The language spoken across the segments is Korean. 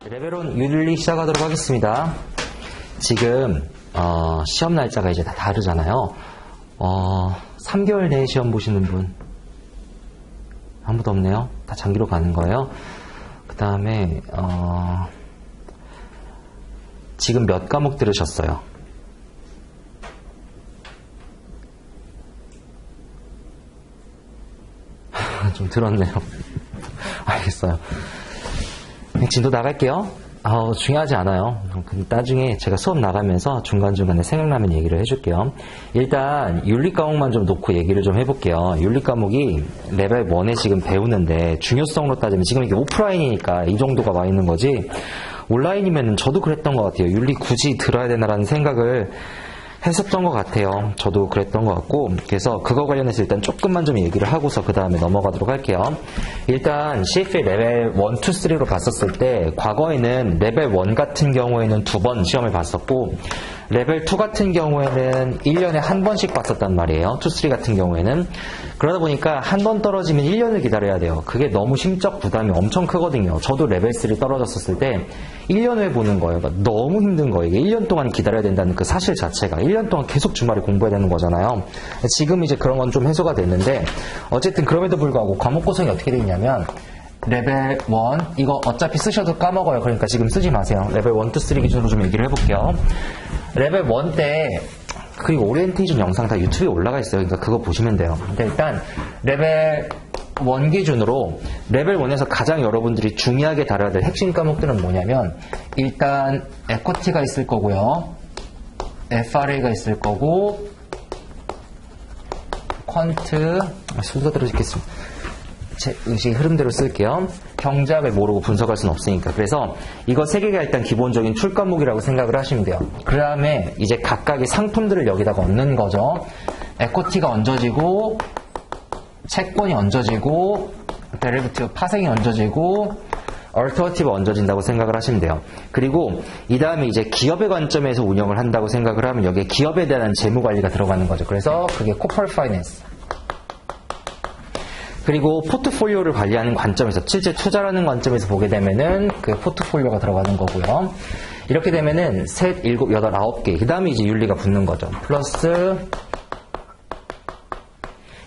레벨 1 윤리 시작하도록 하겠습니다. 지금 시험 날짜가 이제 다 다르잖아요. 3개월 내에 시험 보시는 분 아무도 없네요. 다 장기로 가는 거예요. 그 다음에 지금 몇 과목 들으셨어요? 좀 들었네요. 알겠어요. 진도 나갈게요. 중요하지 않아요. 나중에 제가 수업 나가면서 중간중간에 생각나면 얘기를 해줄게요. 일단 윤리 과목만 좀 놓고 얘기를 좀 해볼게요. 윤리 과목이 레벨 1에 지금 배우는데 중요성으로 따지면 지금 이게 오프라인이니까 이 정도가 와 있는 거지, 온라인이면 저도 그랬던 것 같아요. 윤리 굳이 들어야 되나라는 생각을 했었던 것 같아요. 저도 그랬던 것 같고, 그래서 그거 관련해서 일단 조금만 좀 얘기를 하고서 그 다음에 넘어가도록 할게요. 일단 CFA 레벨 1, 2, 3로 봤었을 때 과거에는 레벨 1 같은 경우에는 2번 시험을 봤었고, 레벨 2 같은 경우에는 1년에 한 번씩 봤었단 말이에요. 2, 3 같은 경우에는. 그러다 보니까 한 번 떨어지면 1년을 기다려야 돼요. 그게 너무 심적 부담이 엄청 크거든요. 저도 레벨 3 떨어졌었을 때 1년 후에 보는 거예요. 그러니까 너무 힘든 거예요. 이게 1년 동안 기다려야 된다는 그 사실 자체가. 1년 동안 계속 주말에 공부해야 되는 거잖아요. 지금 이제 그런 건 좀 해소가 됐는데, 어쨌든 그럼에도 불구하고 과목 구성이 어떻게 돼 있냐면, 레벨 1, 이거 어차피 쓰셔도 까먹어요. 그러니까 지금 쓰지 마세요. 레벨 1, 2, 3 기준으로 좀 얘기를 해볼게요. 레벨 1 때, 그리고 오리엔테이션 영상 다 유튜브에 올라가 있어요. 그러니까 그거 보시면 돼요. 근데 일단 레벨 1 기준으로 레벨 1에서 가장 여러분들이 중요하게 다뤄야 될 핵심 과목들은 뭐냐면, 일단 에쿼티가 있을 거고요, FRA가 있을 거고, 퀀트, 순서대로 읽겠습니다. 제 의식 흐름대로 쓸게요. 경제학을 모르고 분석할 수는 없으니까. 그래서 이거 세 개가 일단 기본적인 툴 과목이라고 생각을 하시면 돼요. 그 다음에 이제 각각의 상품들을 여기다가 얹는 거죠. 에쿼티가 얹어지고, 채권이 얹어지고, 데리베티브 파생이 얹어지고, 얼터너티브 얹어진다고 생각을 하시면 돼요. 그리고 이 다음에 이제 기업의 관점에서 운영을 한다고 생각을 하면 여기에 기업에 대한 재무 관리가 들어가는 거죠. 그래서 그게 코퍼레이트 파이낸스. 그리고 포트폴리오를 관리하는 관점에서, 실제 투자라는 관점에서 보게 되면은 그 포트폴리오가 들어가는 거고요. 이렇게 되면은 셋, 일곱, 여덟, 아홉 개. 그 다음에 이제 윤리가 붙는 거죠. 플러스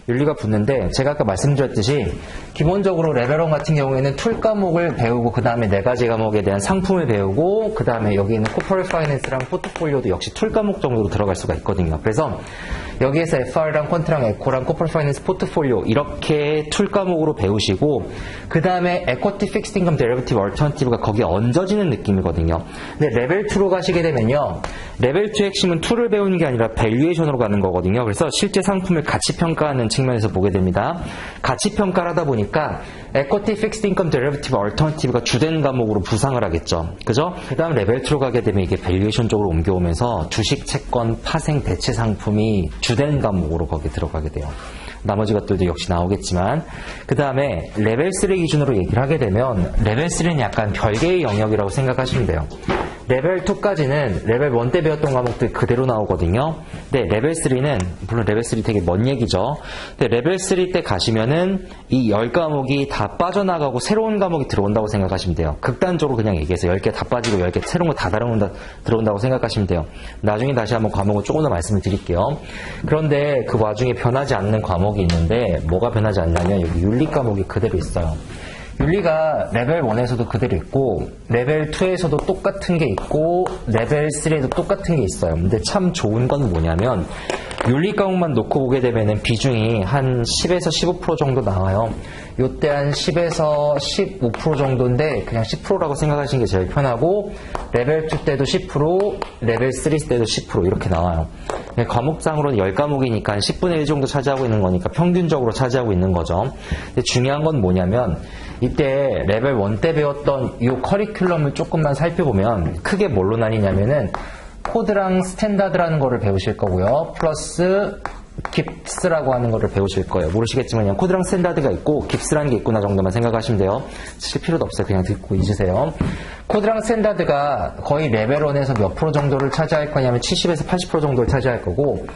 윤리가 붙는데, 제가 아까 말씀드렸듯이 기본적으로 레벨 1 같은 경우에는 툴 과목을 배우고, 그 다음에 4가지 과목에 대한 상품을 배우고, 그 다음에 여기 있는 코퍼레이트 파이낸스랑 포트폴리오도 역시 툴 과목 정도로 들어갈 수가 있거든요. 그래서 여기에서 FR랑 퀀트랑 에코랑 코퍼레이트 파이낸스 포트폴리오 이렇게 툴 과목으로 배우시고, 그 다음에 에쿼티 픽스드 인컴 데리베티브 얼터너티브가 거기에 얹어지는 느낌이거든요. 근데 레벨 2로 가시게 되면요, 레벨 2의 핵심은 툴을 배우는 게 아니라 밸류에이션으로 가는 거거든요. 그래서 실제 상품을 가치 평가하는 측면에서 보게 됩니다. 가치 평가를 하다 보니까 에쿼티 픽스드 인컴 데리베티브 얼터너티브가 주된 과목으로 부상을 하겠죠. 그죠? 그 다음 레벨 2로 가게 되면 이게 밸류에이션 쪽으로 옮겨오면서 주식, 채권, 파생, 대체 상품이 주된 과목으로 거기에 들어가게 돼요. 나머지 것들도 역시 나오겠지만, 그 다음에 레벨 3 기준으로 얘기를 하게 되면, 레벨 3는 약간 별개의 영역이라고 생각하시면 돼요. 레벨 2까지는 레벨 1 때 배웠던 과목들 그대로 나오거든요. 근데 레벨 3는, 물론 레벨 3 되게 먼 얘기죠. 근데 레벨 3 때 가시면은 이 10과목이 다 빠져나가고 새로운 과목이 들어온다고 생각하시면 돼요. 극단적으로 그냥 얘기해서 10개 다 빠지고 10개 새로운 거 다 들어온다고 생각하시면 돼요. 나중에 다시 한번 과목을 조금 더 말씀을 드릴게요. 그런데 그 와중에 변하지 않는 과목이 있는데, 뭐가 변하지 않냐면 여기 윤리 과목이 그대로 있어요. 윤리가 레벨 1에서도 그대로 있고, 레벨 2에서도 똑같은 게 있고, 레벨 3에도 똑같은 게 있어요. 근데 참 좋은 건 뭐냐면, 윤리 과목만 놓고 보게 되면은 비중이 한 10에서 15% 정도 나와요. 요때 한 10에서 15% 정도인데, 그냥 10%라고 생각하시는 게 제일 편하고, 레벨 2 때도 10%, 레벨 3 때도 10% 이렇게 나와요. 과목상으로는 10과목이니까 한 10분의 1 정도 차지하고 있는 거니까 평균적으로 차지하고 있는 거죠. 근데 중요한 건 뭐냐면, 이때 레벨 1 때 배웠던 이 커리큘럼을 조금만 살펴보면 크게 뭘로 나뉘냐면은 코드랑 스탠다드라는 거를 배우실 거고요. 플러스 깁스라고 하는 거를 배우실 거예요. 모르시겠지만 그냥 코드랑 스탠다드가 있고 깁스라는 게 있구나 정도만 생각하시면 돼요. 칠 필요도 없어요. 그냥 듣고 잊으세요. 코드랑 스탠다드가 거의 레벨 1에서 몇 프로 정도를 차지할 거냐면 70에서 80% 정도를 차지할 거고,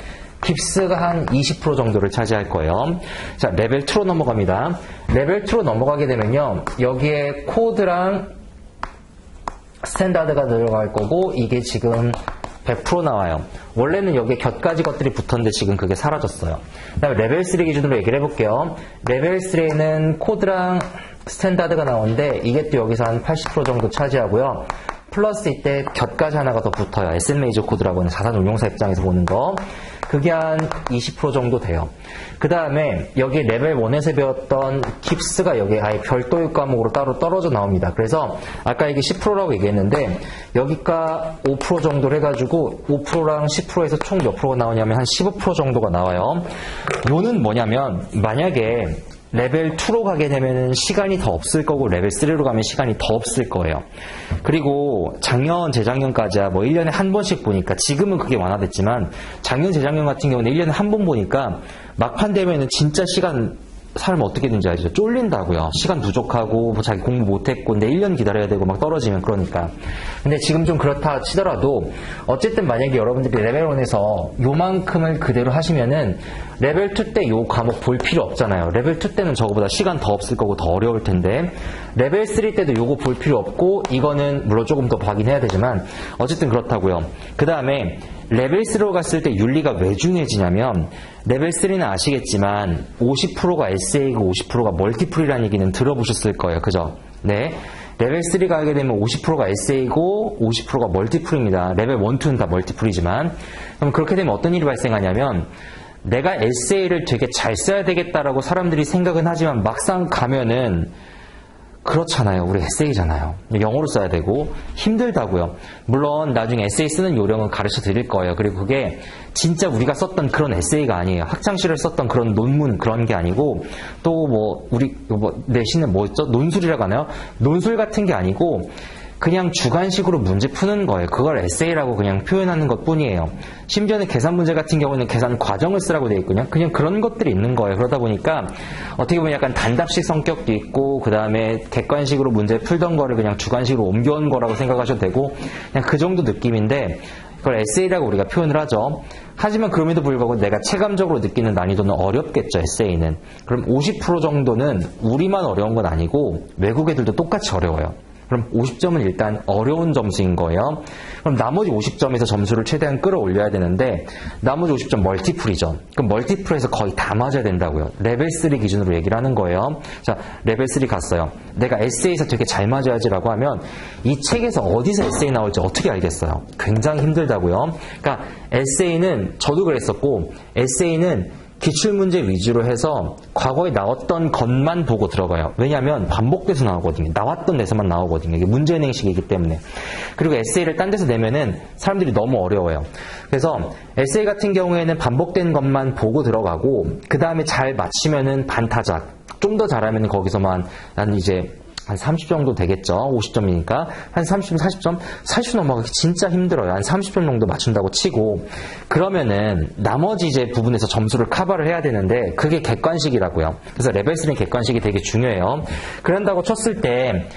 깁스가 한 20% 정도를 차지할 거예요. 자, 레벨 2로 넘어갑니다. 레벨 2로 넘어가게 되면요, 여기에 코드랑 스탠다드가 들어갈 거고 이게 지금 100% 나와요. 원래는 여기에 곁가지 것들이 붙었는데 지금 그게 사라졌어요. 그 다음에 레벨 3 기준으로 얘기를 해볼게요. 레벨 3에는 코드랑 스탠다드가 나오는데 이게 또 여기서 한 80% 정도 차지하고요. 플러스 이때 곁가지 하나가 더 붙어요. SN 메이저 코드라고 하는 자산 운용사 입장에서 보는 거. 그게 한 20% 정도 돼요. 그 다음에 여기 레벨 1에서 배웠던 깁스가 여기 아예 별도의 과목으로 따로 떨어져 나옵니다. 그래서 아까 이게 10%라고 얘기했는데 여기가 5% 정도를 해가지고 5%랑 10%에서 총 몇 프로가 나오냐면 한 15% 정도가 나와요. 요는 뭐냐면 만약에 레벨 2로 가게 되면 시간이 더 없을 거고 레벨 3로 가면 시간이 더 없을 거예요. 그리고 작년, 재작년까지야 뭐 1년에 한 번씩 보니까 지금은 그게 완화됐지만 작년, 재작년 같은 경우는 1년에 한 번 보니까 막판 되면은 진짜 시간 사람 어떻게든지 알죠. 쫄린다고요. 시간 부족하고 뭐 자기 공부 못했고 근데 1년 기다려야 되고 막 떨어지면 그러니까. 근데 지금 좀 그렇다 치더라도 어쨌든 만약에 여러분들이 레벨 1에서 요만큼을 그대로 하시면은 레벨 2 때 요 과목 볼 필요 없잖아요. 레벨 2 때는 저거보다 시간 더 없을 거고 더 어려울 텐데 레벨 3 때도 요거 볼 필요 없고 이거는 물론 조금 더 보긴 해야 되지만 어쨌든 그렇다고요. 그 다음에 레벨 3로 갔을 때 윤리가 왜 중요해지냐면 레벨 3는 아시겠지만 50%가 에세이고 50%가 멀티플이라는 얘기는 들어보셨을 거예요. 그죠? 네. 레벨 3 가게 되면 50%가 에세이고 50%가 멀티플입니다. 레벨 1, 2는 다 멀티플이지만 그럼 그렇게 되면 어떤 일이 발생하냐면 내가 에세이를 되게 잘 써야 되겠다라고 사람들이 생각은 하지만 막상 가면은 그렇잖아요. 우리 에세이잖아요. 영어로 써야 되고 힘들다고요. 물론 나중에 에세이 쓰는 요령은 가르쳐 드릴 거예요. 그리고 그게 진짜 우리가 썼던 그런 에세이가 아니에요. 학창시절에 썼던 그런 논문 그런 게 아니고 또 뭐 우리 뭐 내신은 뭐였죠? 논술이라고 하나요? 논술 같은 게 아니고 그냥 주관식으로 문제 푸는 거예요. 그걸 에세이라고 그냥 표현하는 것 뿐이에요. 심지어는 계산 문제 같은 경우는 계산 과정을 쓰라고 되어 있거든요. 그냥 그런 것들이 있는 거예요. 그러다 보니까 어떻게 보면 약간 단답식 성격도 있고 그 다음에 객관식으로 문제 풀던 거를 그냥 주관식으로 옮겨온 거라고 생각하셔도 되고 그냥 그 정도 느낌인데 그걸 에세이라고 우리가 표현을 하죠. 하지만 그럼에도 불구하고 내가 체감적으로 느끼는 난이도는 어렵겠죠. 에세이는. 그럼 50% 정도는 우리만 어려운 건 아니고 외국 애들도 똑같이 어려워요. 그럼 50점은 일단 어려운 점수인 거예요. 그럼 나머지 50점에서 점수를 최대한 끌어올려야 되는데 나머지 50점 멀티플이죠. 그럼 멀티플에서 거의 다 맞아야 된다고요. 레벨 3 기준으로 얘기를 하는 거예요. 자, 레벨 3 갔어요. 내가 에세이에서 되게 잘 맞아야지라고 하면 이 책에서 어디서 에세이 나올지 어떻게 알겠어요? 굉장히 힘들다고요. 그러니까 에세이는 저도 그랬었고 에세이는 기출문제 위주로 해서 과거에 나왔던 것만 보고 들어가요. 왜냐하면 반복돼서 나오거든요. 나왔던 데서만 나오거든요. 이게 문제인 행식이기 때문에. 그리고 에세이를 딴 데서 내면은 사람들이 너무 어려워요. 그래서 에세이 같은 경우에는 반복된 것만 보고 들어가고 그 다음에 잘 맞히면은 반타작. 좀 더 잘하면 거기서만 난 이제 한 30 정도 되겠죠. 50점이니까. 한 30점, 40점? 40 넘어가기 진짜 힘들어요. 한 30점 정도 맞춘다고 치고. 그러면은 나머지 이제 부분에서 점수를 커버를 해야 되는데 그게 객관식이라고요. 그래서 레벨 3는 객관식이 되게 중요해요. 그런다고 쳤을 때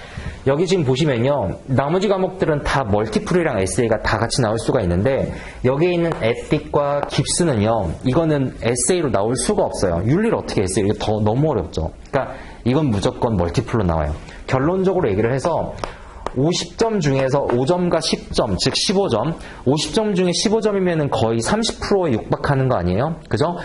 여기 지금 보시면요. 나머지 과목들은 다 멀티플이랑 에세이가 다 같이 나올 수가 있는데 여기에 있는 에틱과 깁스는요. 이거는 에세이로 나올 수가 없어요. 윤리를 어떻게 에세이로? 이게 더 너무 어렵죠. 그러니까 이건 무조건 멀티플로 나와요. 결론적으로 얘기를 해서 50점 중에서 5점과 10점, 즉 15점, 50점 중에 15점이면 거의 30%에 육박하는 거 아니에요? 그죠?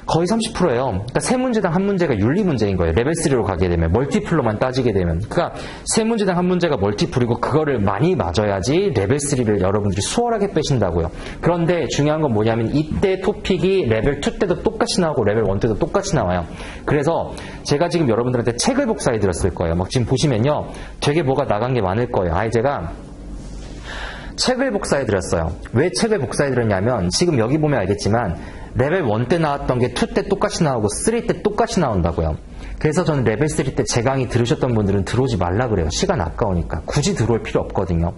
거의 30%예요. 그러니까 세 문제당 한 문제가 윤리 문제인 거예요. 레벨 3로 가게 되면 멀티플로만 따지게 되면. 그러니까 세 문제당 한 문제가 멀티플이고 그거를 많이 맞아야지 레벨 3를 여러분들이 수월하게 빼신다고요. 그런데 중요한 건 뭐냐면 이때 토픽이 레벨 2 때도 똑같이 나오고 레벨 1 때도 똑같이 나와요. 그래서 제가 지금 여러분들한테 책을 복사해 드렸을 거예요. 막 지금 보시면요. 되게 뭐가 나간 게 많을 거예요. 아예 제가 책을 복사해 드렸어요. 왜 책을 복사해 드렸냐면 지금 여기 보면 알겠지만 레벨 1 때 나왔던 게 2 때 똑같이 나오고 3 때 똑같이 나온다고요. 그래서 저는 레벨 3 때 제 강의 들으셨던 분들은 들어오지 말라 그래요. 시간 아까우니까. 굳이 들어올 필요 없거든요.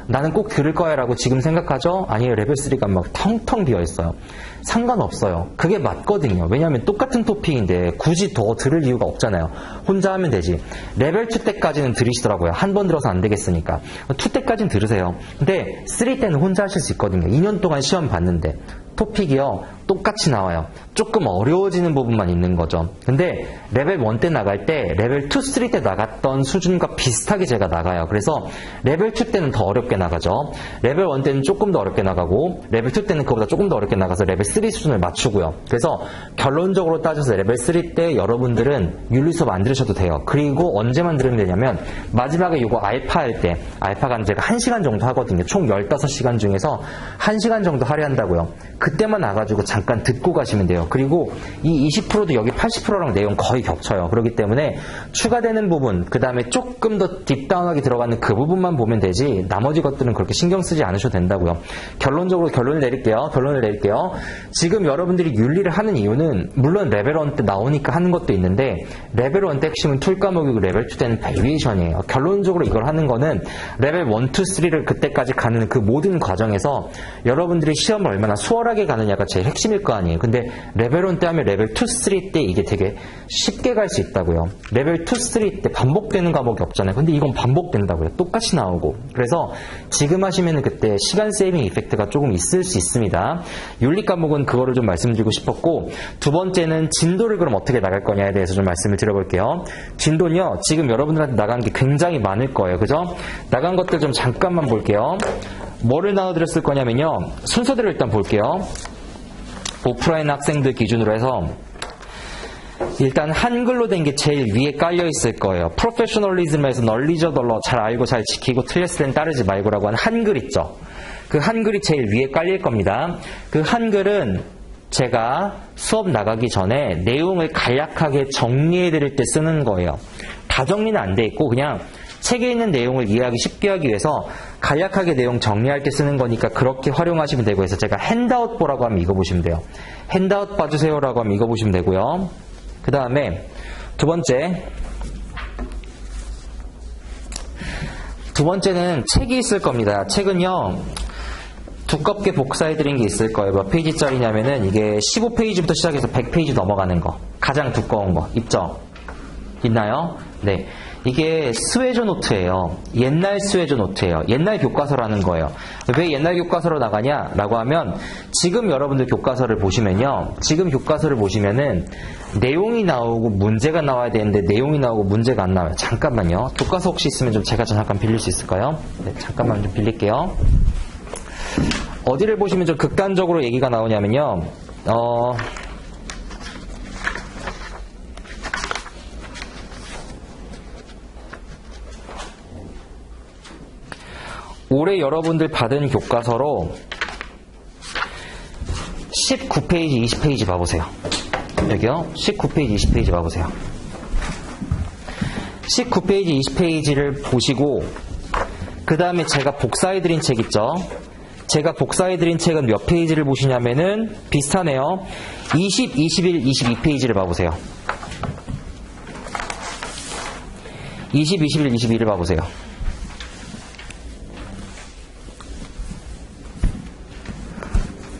나는 꼭 들을 거야 라고 지금 생각하죠? 아니에요. 레벨 3가 막 텅텅 비어있어요. 상관없어요. 그게 맞거든요. 왜냐하면 똑같은 토픽인데 굳이 더 들을 이유가 없잖아요. 혼자 하면 되지. 레벨 2 때까지는 들으시더라고요. 한 번 들어서 안 되겠으니까. 2 때까지는 들으세요. 근데 3 때는 혼자 하실 수 있거든요. 2년 동안 시험 봤는데. 토픽이요. 똑같이 나와요. 조금 어려워지는 부분만 있는 거죠. 근데 레벨 1 때 나갈 때 레벨 2, 3 때 나갔던 수준과 비슷하게 제가 나가요. 그래서 레벨 2 때는 더 어렵게 나가죠. 레벨 1 때는 조금 더 어렵게 나가고 레벨 2 때는 그보다 조금 더 어렵게 나가서 레벨 3 수준을 맞추고요. 그래서 결론적으로 따져서 레벨 3 때 여러분들은 윤리 수업 안 들으셔도 돼요. 그리고 언제만 들으면 되냐면 마지막에 이거 알파 할 때, 알파가 제가 1시간 정도 하거든요. 총 15시간 중에서 1시간 정도 할애한다고요. 그때만 와가지고 잠깐 듣고 가시면 돼요. 그리고 이 20%도 여기 80%랑 내용 거의 겹쳐요. 그렇기 때문에 추가되는 부분, 그 다음에 조금 더 딥다운하게 들어가는 그 부분만 보면 되지 나머지 것들은 그렇게 신경 쓰지 않으셔도 된다고요. 결론적으로 결론을 내릴게요. 지금 여러분들이 윤리를 하는 이유는 물론 레벨 1 때 나오니까 하는 것도 있는데 레벨 1 때 핵심은 툴 과목이고 레벨 2 때는 밸류에이션이에요. 결론적으로 이걸 하는 거는 레벨 1, 2, 3를 그때까지 가는 그 모든 과정에서 여러분들이 시험을 얼마나 수월하게 가느냐가 제일 핵심일 거 아니에요. 근데 레벨 1 때 하면 레벨 2, 3 때 이게 되게 쉽게 갈 수 있다고요. 레벨 2, 3 때 반복되는 과목이 없잖아요. 근데 이건 반복된다고요. 똑같이 나오고. 그래서 지금 하시면 그때 시간 세이빙 이펙트가 조금 있을 수 있습니다. 윤리 과목은 그거를 좀 말씀드리고 싶었고, 두 번째는 진도를 그럼 어떻게 나갈 거냐에 대해서 좀 말씀을 드려볼게요. 진도는요, 지금 여러분들한테 나간 게 굉장히 많을 거예요. 그죠? 나간 것들 좀 잠깐만 볼게요. 뭐를 나눠드렸을 거냐면요, 순서대로 일단 볼게요. 오프라인 학생들 기준으로 해서 일단 한글로 된 게 제일 위에 깔려 있을 거예요. 프로페셔널리즘에서 널리저덜러 잘 알고 잘 지키고 틀렸을 땐 따르지 말고라고 하는 한글 있죠. 그 한글이 제일 위에 깔릴 겁니다. 그 한글은 제가 수업 나가기 전에 내용을 간략하게 정리해 드릴 때 쓰는 거예요. 다 정리는 안 돼 있고 그냥 책에 있는 내용을 이해하기 쉽게 하기 위해서 간략하게 내용 정리할 때 쓰는 거니까 그렇게 활용하시면 되고, 해서 제가 핸드아웃 보라고 하면 이거 보시면 돼요. 핸드아웃 봐주세요 라고 하면 이거 보시면 되고요. 그 다음에 두 번째는 책이 있을 겁니다. 책은요, 두껍게 복사해드린 게 있을 거예요. 몇 페이지짜리냐면은 이게 15페이지부터 시작해서 100페이지 넘어가는 거. 가장 두꺼운 거. 있죠? 있나요? 네. 이게 스웨조 노트예요. 옛날 스웨조 노트예요. 옛날 교과서라는 거예요. 왜 옛날 교과서로 나가냐? 라고 하면 지금 여러분들 교과서를 보시면요. 지금 교과서를 보시면은 내용이 나오고 문제가 나와야 되는데 내용이 나오고 문제가 안 나와요. 잠깐만요. 교과서 혹시 있으면 좀 제가 잠깐 빌릴 수 있을까요? 네, 잠깐만 좀 빌릴게요. 어디를 보시면 좀 극단적으로 얘기가 나오냐면요. 올해 여러분들 받은 교과서로 19페이지, 20페이지 봐보세요. 여기요. 19페이지, 20페이지 봐보세요. 19페이지, 20페이지를 보시고 그 다음에 제가 복사해드린 책 있죠. 제가 복사해드린 책은 몇 페이지를 보시냐면은 비슷하네요. 20, 21, 22페이지를 봐보세요. 20, 21, 22를 봐보세요.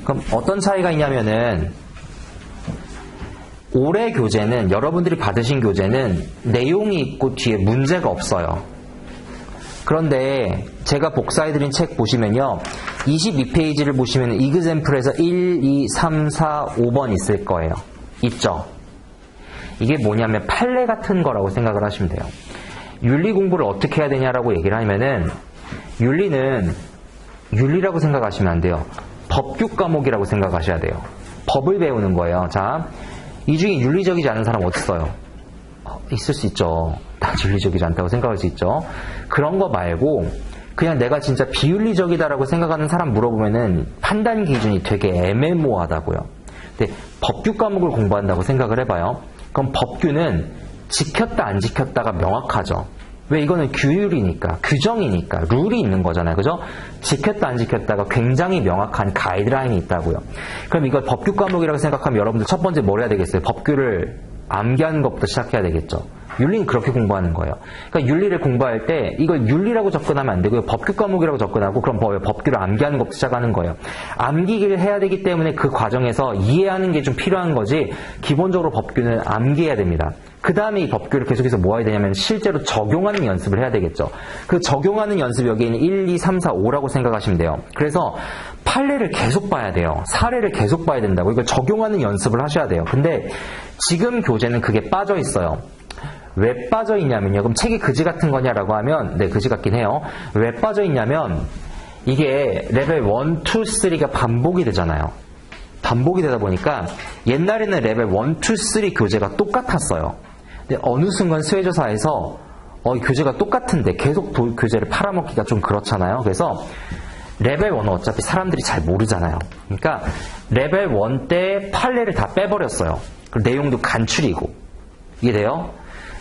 그럼 어떤 차이가 있냐면은 올해 교재는, 여러분들이 받으신 교재는 내용이 있고 뒤에 문제가 없어요. 그런데 제가 복사해드린 책 보시면요, 22페이지를 보시면 이그젬플에서 1, 2, 3, 4, 5번 있을 거예요. 있죠? 이게 뭐냐면 판례 같은 거라고 생각을 하시면 돼요. 윤리 공부를 어떻게 해야 되냐라고 얘기를 하면은, 윤리는 윤리라고 생각하시면 안 돼요. 법규 과목이라고 생각하셔야 돼요. 법을 배우는 거예요. 자, 이 중에 윤리적이지 않은 사람 어디 있어요? 있을 수 있죠. 다 윤리적이지 않다고 생각할 수 있죠. 그런 거 말고 그냥 내가 진짜 비윤리적이다라고 생각하는 사람 물어보면은 판단 기준이 되게 애매모호하다고요. 근데 법규 과목을 공부한다고 생각을 해봐요. 그럼 법규는 지켰다 안 지켰다가 명확하죠. 왜? 이거는 규율이니까, 규정이니까, 룰이 있는 거잖아요. 그죠? 지켰다 안 지켰다가 굉장히 명확한 가이드라인이 있다고요. 그럼 이걸 법규 과목이라고 생각하면 여러분들 첫 번째 뭘 해야 되겠어요? 법규를 암기하는 것부터 시작해야 되겠죠. 윤리는 그렇게 공부하는 거예요. 그러니까 윤리를 공부할 때 이걸 윤리라고 접근하면 안 되고요. 법규 과목이라고 접근하고 그럼 법규를 암기하는 것부터 시작하는 거예요. 암기를 해야 되기 때문에 그 과정에서 이해하는 게 좀 필요한 거지 기본적으로 법규는 암기해야 됩니다. 그 다음에 이 법규를 계속해서 뭐 해야 되냐면 실제로 적용하는 연습을 해야 되겠죠. 그 적용하는 연습 여기 있는 1, 2, 3, 4, 5라고 생각하시면 돼요. 그래서 판례를 계속 봐야 돼요. 사례를 계속 봐야 된다고. 이걸 적용하는 연습을 하셔야 돼요. 근데 지금 교재는 그게 빠져 있어요. 왜 빠져 있냐면요. 그럼 책이 그지 같은 거냐라고 하면 네, 그지 같긴 해요. 왜 빠져 있냐면 이게 레벨 1, 2, 3가 반복이 되잖아요. 반복이 되다 보니까 옛날에는 레벨 1, 2, 3 교재가 똑같았어요. 근데 어느 순간 수혜조사에서 교재가 똑같은데 계속 교재를 팔아먹기가 좀 그렇잖아요. 그래서 레벨 1은 어차피 사람들이 잘 모르잖아요. 그러니까 레벨 1 때 판례를 다 빼버렸어요. 그리고 내용도 간추리고. 이해돼요?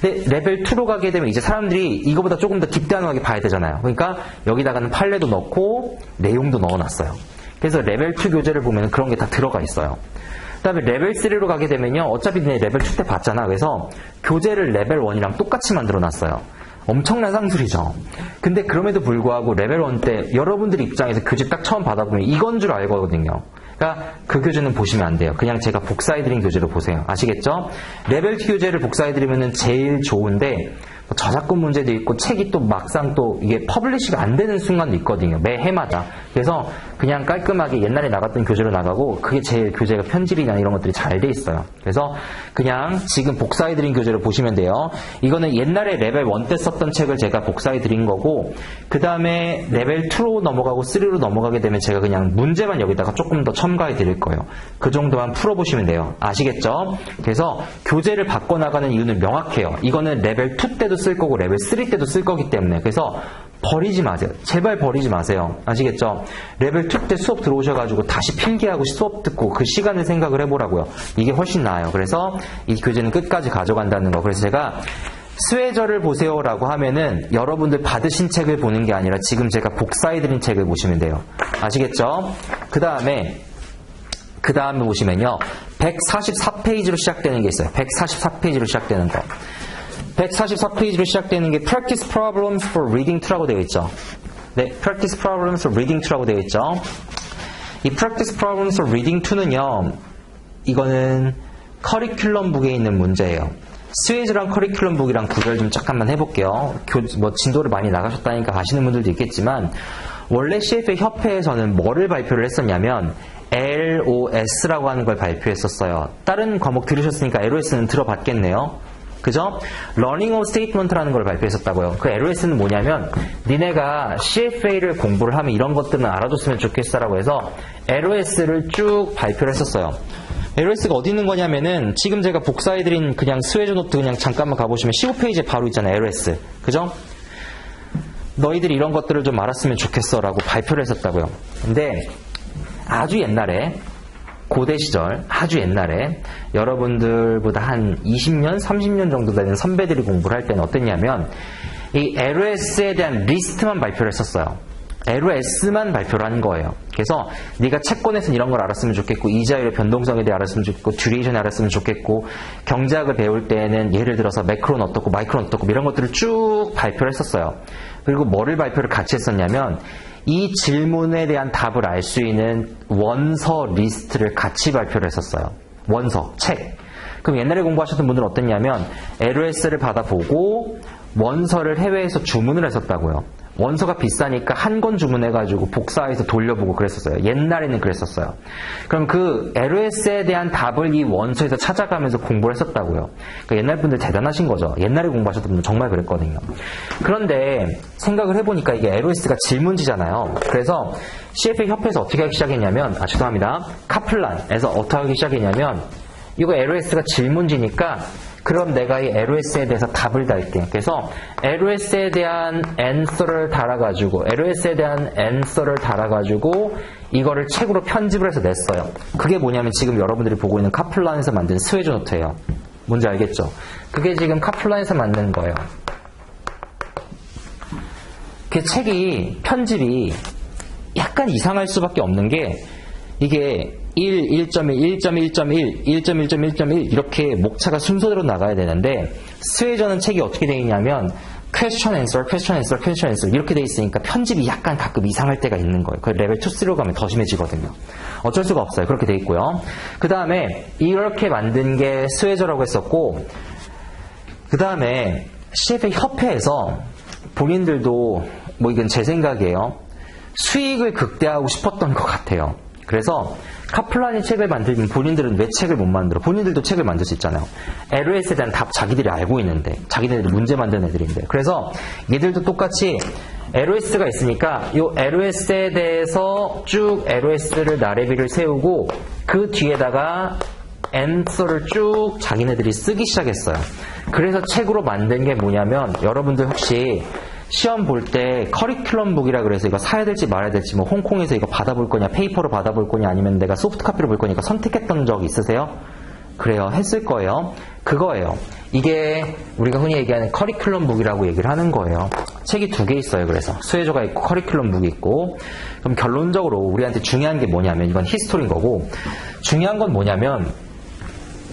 근데 레벨 2로 가게 되면 이제 사람들이 이거보다 조금 더 딥다운하게 봐야 되잖아요. 그러니까 여기다가는 판례도 넣고 내용도 넣어놨어요. 그래서 레벨 2 교재를 보면 그런 게 다 들어가 있어요. 그 다음에 레벨 3로 가게 되면요. 어차피 레벨 2 때 봤잖아. 그래서 교재를 레벨 1이랑 똑같이 만들어놨어요. 엄청난 상술이죠. 근데 그럼에도 불구하고 레벨 1 때 여러분들 입장에서 교재 딱 처음 받아보면 이건 줄 알거든요. 그러니까 그 교재는 보시면 안 돼요. 그냥 제가 복사해드린 교재로 보세요. 아시겠죠? 레벨 2 교재를 복사해드리면 제일 좋은데 저작권 문제도 있고 책이 또 막상 또 이게 퍼블리시가 안 되는 순간도 있거든요. 매 해마다. 그래서 그냥 깔끔하게 옛날에 나갔던 교재로 나가고 그게 제일 교재가 편집이나 이런 것들이 잘 돼 있어요. 그래서 그냥 지금 복사해드린 교재를 보시면 돼요. 이거는 옛날에 레벨 1 때 썼던 책을 제가 복사해드린 거고 그 다음에 레벨 2로 넘어가고 3로 넘어가게 되면 제가 그냥 문제만 여기다가 조금 더 첨가해드릴 거예요. 그 정도만 풀어보시면 돼요. 아시겠죠? 그래서 교재를 바꿔나가는 이유는 명확해요. 이거는 레벨 2 때도 쓸 거고 레벨 3 때도 쓸 거기 때문에 그래서 버리지 마세요. 제발 버리지 마세요. 아시겠죠? 레벨 2 때 수업 들어오셔가지고 다시 필기하고 수업 듣고 그 시간을 생각을 해보라고요. 이게 훨씬 나아요. 그래서 이 교재는 끝까지 가져간다는 거. 그래서 제가 스웨저를 보세요라고 하면은 여러분들 받으신 책을 보는 게 아니라 지금 제가 복사해드린 책을 보시면 돼요. 아시겠죠? 그 다음에 보시면요. 144페이지로 시작되는 게 있어요. 144페이지로 시작되는 거. 144페이지로 시작되는 게 Practice Problems for Reading 2라고 되어 있죠. 네, Practice Problems for Reading 2라고 되어 있죠. 이 Practice Problems for Reading 2는요, 이거는 커리큘럼북에 있는 문제예요. 스웨즈랑 커리큘럼북이랑 구별 좀 잠깐만 해볼게요. 진도를 많이 나가셨다니까 가시는 분들도 있겠지만, 원래 CFA 협회에서는 뭐를 발표를 했었냐면, LOS라고 하는 걸 발표했었어요. 다른 과목 들으셨으니까 LOS는 들어봤겠네요. 그죠? Learning of Statement라는 걸 발표했었다고요. 그 LOS는 뭐냐면 니네가 CFA를 공부를 하면 이런 것들은 알아줬으면 좋겠어라고 해서 LOS를 쭉 발표를 했었어요. LOS가 어디 있는 거냐면은 지금 제가 복사해드린 그냥 스웨저 노트 그냥 잠깐만 가보시면 15페이지에 바로 있잖아요. LOS. 그죠? 너희들이 이런 것들을 좀 알았으면 좋겠어라고 발표를 했었다고요. 근데 아주 옛날에 고대 시절 아주 옛날에 여러분들보다 한 20년, 30년 정도 되는 선배들이 공부를 할 때는 어땠냐면 이 LOS에 대한 리스트만 발표를 했었어요. LOS만 발표를 하는 거예요. 그래서 네가 채권에서는 이런 걸 알았으면 좋겠고 이자율의 변동성에 대해 알았으면 좋겠고 듀레이션을 알았으면 좋겠고 경제학을 배울 때는 예를 들어서 매크로는 어떻고 마이크로는 어떻고 이런 것들을 쭉 발표를 했었어요. 그리고 뭐를 발표를 같이 했었냐면 이 질문에 대한 답을 알 수 있는 원서 리스트를 같이 발표를 했었어요. 원서, 책. 그럼 옛날에 공부하셨던 분들은 어땠냐면 LOS를 받아보고 원서를 해외에서 주문을 했었다고요. 원서가 비싸니까 한 권 주문해가지고 복사해서 돌려보고 그랬었어요. 옛날에는 그랬었어요. 그럼 그 LOS에 대한 답을 이 원서에서 찾아가면서 공부를 했었다고요. 그러니까 옛날 분들 대단하신 거죠. 옛날에 공부하셨던 분들 정말 그랬거든요. 그런데 생각을 해보니까 이게 LOS가 질문지잖아요. 그래서 CFA 협회에서 어떻게 하기 시작했냐면, 죄송합니다. 카플란에서 어떻게 하기 시작했냐면, 이거 LOS가 질문지니까 그럼 내가 이 LOS에 대해서 답을 달게. 그래서 LOS에 대한 answer를 달아가지고 이거를 책으로 편집을 해서 냈어요. 그게 뭐냐면 지금 여러분들이 보고 있는 카플란에서 만든 스웨저 노트예요. 뭔지 알겠죠? 그게 지금 카플란에서 만든 거예요. 그 책이 편집이 약간 이상할 수밖에 없는 게 이게 1, 1.1, 1.1.1, 1.1.1.1 이렇게 목차가 순서대로 나가야 되는데 스웨저는 책이 어떻게 되어 있냐면 question answer, question answer, question answer 이렇게 되어 있으니까 편집이 약간 가끔 이상할 때가 있는 거예요. 그 레벨 2, 3로 가면 더 심해지거든요. 어쩔 수가 없어요. 그렇게 되어 있고요. 그 다음에 이렇게 만든 게 스웨저라고 했었고, 그 다음에 CFA 협회에서 본인들도 뭐 이건 제 생각이에요. 수익을 극대화하고 싶었던 것 같아요. 그래서 카플란이 책을 만들면 본인들은 왜 책을 못 만들어? 본인들도 책을 만들 수 있잖아요. LOS에 대한 답 자기들이 알고 있는데, 자기네들이 문제 만드는 애들인데. 그래서 얘들도 똑같이 LOS가 있으니까 이 LOS에 대해서 쭉 LOS를 나래비를 세우고 그 뒤에다가 answer를 쭉 자기네들이 쓰기 시작했어요. 그래서 책으로 만든 게 뭐냐면, 여러분들 혹시 시험 볼 때 커리큘럼북이라 그래서 이거 사야 될지 말아야 될지, 뭐 홍콩에서 이거 받아볼 거냐, 페이퍼로 받아볼 거냐, 아니면 내가 소프트 카피로 볼 거니까 선택했던 적 있으세요? 그래요. 했을 거예요. 그거예요. 이게 우리가 흔히 얘기하는 커리큘럼북이라고 얘기를 하는 거예요. 책이 2개 있어요. 그래서 스웨저가 있고 커리큘럼북이 있고. 그럼 결론적으로 우리한테 중요한 게 뭐냐면, 이건 히스토리인 거고, 중요한 건 뭐냐면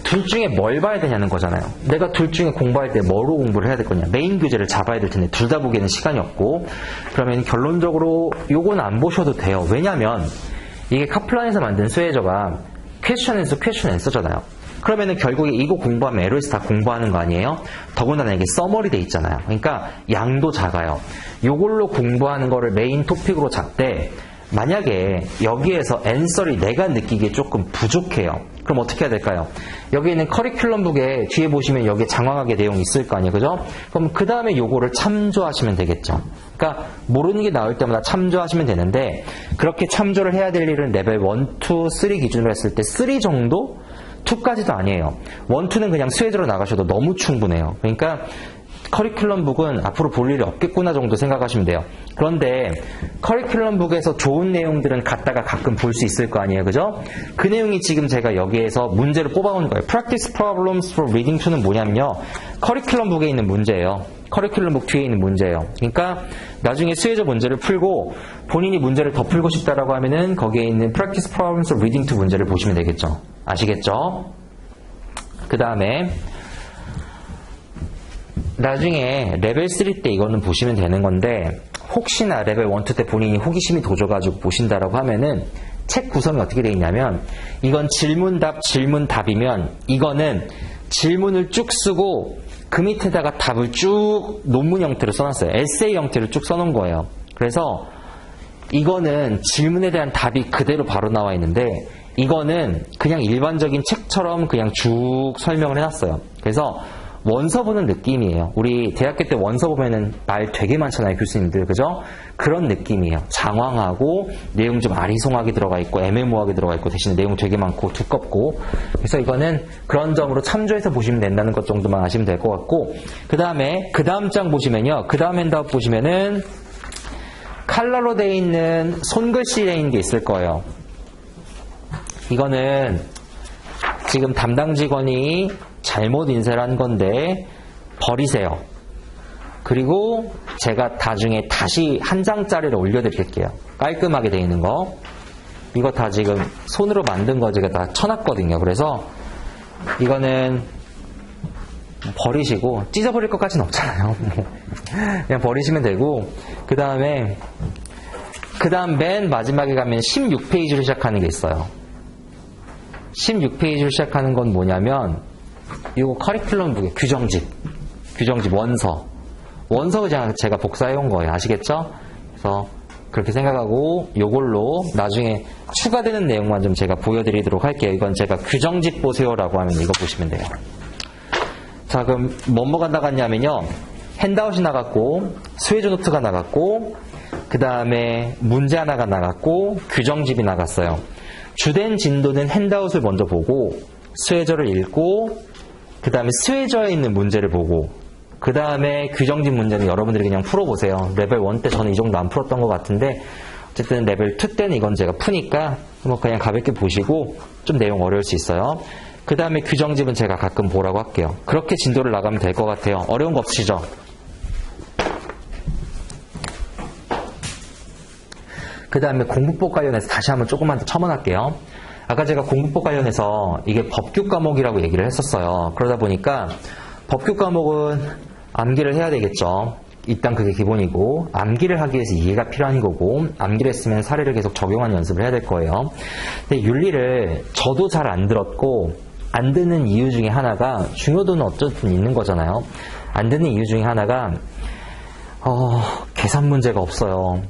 둘 중에 뭘 봐야 되냐는 거잖아요. 내가 둘 중에 공부할 때 뭐로 공부를 해야 될 거냐. 메인 교재를 잡아야 될 텐데 둘 다 보기에는 시간이 없고, 그러면 결론적으로 요건 안 보셔도 돼요. 왜냐면 이게 카플란에서 만든 스웨저가 퀘스천 앤서 퀘스천 앤서잖아요. 그러면은 결국에 이거 공부하면 LOS 다 공부하는 거 아니에요? 더군다나 이게 서머리 돼 있잖아요. 그러니까 양도 작아요. 요걸로 공부하는 거를 메인 토픽으로 잡되, 만약에 여기에서 앤서리 내가 느끼기에 조금 부족해요. 그럼 어떻게 해야 될까요? 여기 있는 커리큘럼북에 뒤에 보시면 여기에 장황하게 내용이 있을 거 아니에요. 그죠? 그럼 그 다음에 요거를 참조하시면 되겠죠. 그러니까 모르는 게 나올 때마다 참조하시면 되는데, 그렇게 참조를 해야 될 일은 레벨 1, 2, 3 기준으로 했을 때 3 정도? 2까지도 아니에요. 1, 2는 그냥 스웨저로 나가셔도 너무 충분해요. 그러니까 커리큘럼북은 앞으로 볼 일이 없겠구나 정도 생각하시면 돼요. 그런데 커리큘럼북에서 좋은 내용들은 갖다가 가끔 볼 수 있을 거 아니에요. 그죠? 그 내용이 지금 제가 여기에서 문제를 뽑아온 거예요. Practice problems for reading 2는 뭐냐면요, 커리큘럼북에 있는 문제예요. 커리큘럼북 뒤에 있는 문제예요. 그러니까 나중에 스웨저 문제를 풀고 본인이 문제를 더 풀고 싶다라고 하면은 거기에 있는 Practice problems for reading 2 문제를 보시면 되겠죠. 아시겠죠? 그 다음에 나중에 레벨 3 때 이거는 보시면 되는 건데, 혹시나 레벨 1, 2 때 본인이 호기심이 도져가지고 보신다라고 하면은 책 구성이 어떻게 되어 있냐면, 이건 질문답, 질문답이면 이거는 질문을 쭉 쓰고 그 밑에다가 답을 쭉 논문 형태로 써놨어요. 에세이 형태로 쭉 써놓은 거예요. 그래서 이거는 질문에 대한 답이 그대로 바로 나와 있는데, 이거는 그냥 일반적인 책처럼 그냥 쭉 설명을 해놨어요. 그래서 원서 보는 느낌이에요. 우리 대학교 때 원서 보면은 말 되게 많잖아요, 교수님들. 그죠? 그런 느낌이에요. 장황하고 내용 좀 아리송하게 들어가 있고 애매모호하게 들어가 있고 대신에 내용 되게 많고 두껍고. 그래서 이거는 그런 점으로 참조해서 보시면 된다는 것 정도만 아시면 될 것 같고, 그 다음에 그 다음 장 보시면요, 그 다음 핸드아웃 보시면은 칼라로 되어 있는 손글씨 되어 있는 게 있을 거예요. 이거는 지금 담당 직원이 잘못 인쇄를 한 건데 버리세요. 그리고 제가 나중에 다시 한 장짜리를 올려드릴게요. 깔끔하게 되어 있는 거. 이거 다 지금 손으로 만든 거 제가 다 쳐놨거든요. 그래서 이거는 버리시고, 찢어버릴 것까지는 없잖아요. 그냥 버리시면 되고, 그 다음 맨 마지막에 가면 16페이지로 시작하는 게 있어요. 16페이지로 시작하는 건 뭐냐면, 이거 커리큘럼북의 규정집 원서 그냥 제가 복사해 온 거예요. 아시겠죠? 그래서 그렇게 생각하고 요걸로 나중에 추가되는 내용만 좀 제가 보여드리도록 할게요. 이건 제가 규정집 보세요라고 하면 이거 보시면 돼요. 자, 그럼 뭐가 나갔냐면요, 핸드아웃이 나갔고 스웨저 노트가 나갔고 그 다음에 문제 하나가 나갔고 규정집이 나갔어요. 주된 진도는 핸드아웃을 먼저 보고 스웨저를 읽고 그 다음에 스웨저에 있는 문제를 보고 그 다음에 규정집 문제는 여러분들이 그냥 풀어보세요. 레벨 1 때 저는 이 정도 안 풀었던 것 같은데 어쨌든 레벨 2 때는 이건 제가 푸니까 뭐 그냥 가볍게 보시고, 좀 내용 어려울 수 있어요. 그 다음에 규정집은 제가 가끔 보라고 할게요. 그렇게 진도를 나가면 될 것 같아요. 어려운 거 없으시죠? 그 다음에 공부법 관련해서 다시 한번 조금만 더 첨언할게요. 아까 제가 공부법 관련해서 이게 법규 과목이라고 얘기를 했었어요. 그러다 보니까 법규 과목은 암기를 해야 되겠죠. 일단 그게 기본이고, 암기를 하기 위해서 이해가 필요한 거고, 암기를 했으면 사례를 계속 적용하는 연습을 해야 될 거예요. 근데 윤리를 저도 잘 안 들었고, 안 듣는 이유 중에 하나가, 중요도는 어쨌든 있는 거잖아요. 안 듣는 이유 중에 하나가, 계산 문제가 없어요.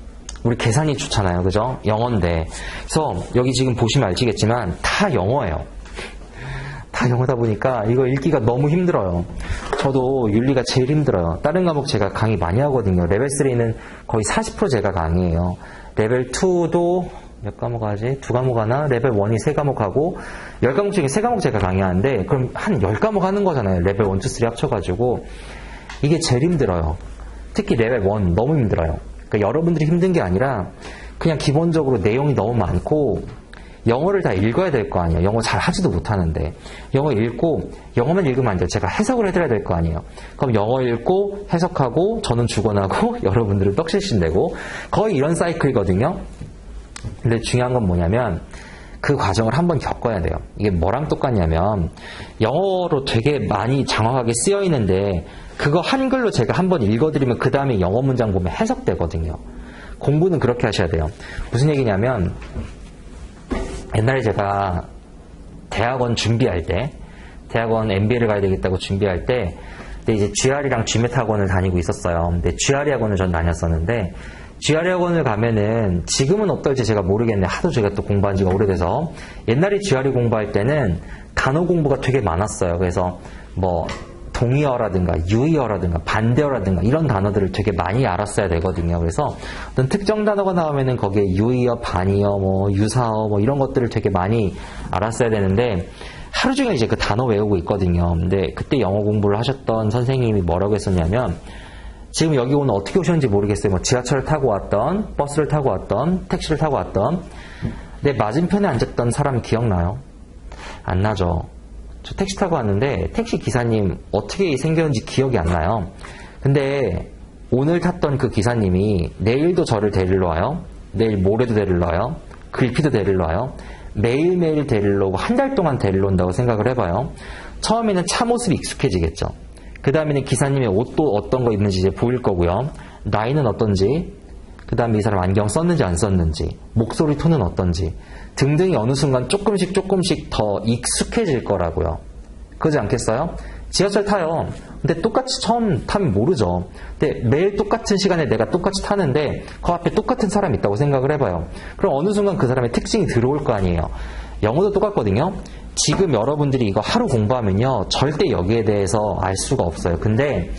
우리 계산이 좋잖아요. 그죠? 영어인데. 그래서 여기 지금 보시면 아시겠지만, 다 영어예요. 다 영어다 보니까 이거 읽기가 너무 힘들어요. 저도 윤리가 제일 힘들어요. 다른 과목 제가 강의 많이 하거든요. 레벨 3는 거의 40% 제가 강의해요. 레벨 2도 몇 과목 하지? 2과목 하나? 레벨 1이 3과목 하고 10과목 중에 3과목 제가 강의하는데 그럼 한 10과목 하는 거잖아요. 레벨 1, 2, 3 합쳐가지고 이게 제일 힘들어요. 특히 레벨 1 너무 힘들어요. 그러니까 여러분들이 힘든 게 아니라 그냥 기본적으로 내용이 너무 많고 영어를 다 읽어야 될 거 아니에요. 영어 잘 하지도 못하는데. 영어 읽고, 영어만 읽으면 안 돼요. 제가 해석을 해드려야 될 거 아니에요. 그럼 영어 읽고, 해석하고, 저는 죽어나고, 여러분들은 떡실신되고, 거의 이런 사이클이거든요. 근데 중요한 건 뭐냐면, 그 과정을 한번 겪어야 돼요. 이게 뭐랑 똑같냐면, 영어로 되게 많이 장황하게 쓰여 있는데, 그거 한글로 제가 한번 읽어드리면, 그 다음에 영어 문장 보면 해석되거든요. 공부는 그렇게 하셔야 돼요. 무슨 얘기냐면, 옛날에 제가 대학원 준비할 때, 대학원 MBA를 가야 되겠다고 준비할 때, 근데 이제 GR이랑 GMAT 학원을 다니고 있었어요. 근데 GRE 학원을 전 다녔었는데, GRE 학원을 가면은 지금은 어떨지 제가 모르겠는데, 하도 제가 또 공부한 지가 오래돼서, 옛날에 GRE 공부할 때는 단어 공부가 되게 많았어요. 그래서 뭐, 동의어라든가 유의어라든가 반대어라든가 이런 단어들을 되게 많이 알았어야 되거든요. 그래서 어떤 특정 단어가 나오면은 거기에 유의어, 반의어, 뭐 유사어 뭐 이런 것들을 되게 많이 알았어야 되는데 하루 종일 이제 그 단어 외우고 있거든요. 근데 그때 영어 공부를 하셨던 선생님이 뭐라고 했었냐면 지금 여기 오늘 어떻게 오셨는지 모르겠어요. 뭐 지하철을 타고 왔던, 버스를 타고 왔던, 택시를 타고 왔던 내 맞은편에 앉았던 사람 기억나요? 안 나죠. 저 택시 타고 왔는데 택시 기사님 어떻게 생겼는지 기억이 안 나요. 근데 오늘 탔던 그 기사님이 내일도 저를 데리러 와요. 내일 모레도 데리러 와요. 글피도 데리러 와요. 매일매일 데리러 오고 한 달 동안 데리러 온다고 생각을 해봐요. 처음에는 차 모습이 익숙해지겠죠. 그 다음에는 기사님의 옷도 어떤 거 입는지 이제 보일 거고요. 나이는 어떤지, 그 다음에 이 사람 안경 썼는지 안 썼는지, 목소리 톤은 어떤지 등등이 어느 순간 조금씩 더 익숙해질 거라고요. 그러지 않겠어요? 지하철 타요. 근데 똑같이 처음 타면 모르죠. 근데 매일 똑같은 시간에 내가 똑같이 타는데 그 앞에 똑같은 사람이 있다고 생각을 해봐요. 그럼 어느 순간 그 사람의 특징이 들어올 거 아니에요. 영어도 똑같거든요. 지금 여러분들이 이거 하루 공부하면요. 절대 여기에 대해서 알 수가 없어요. 근데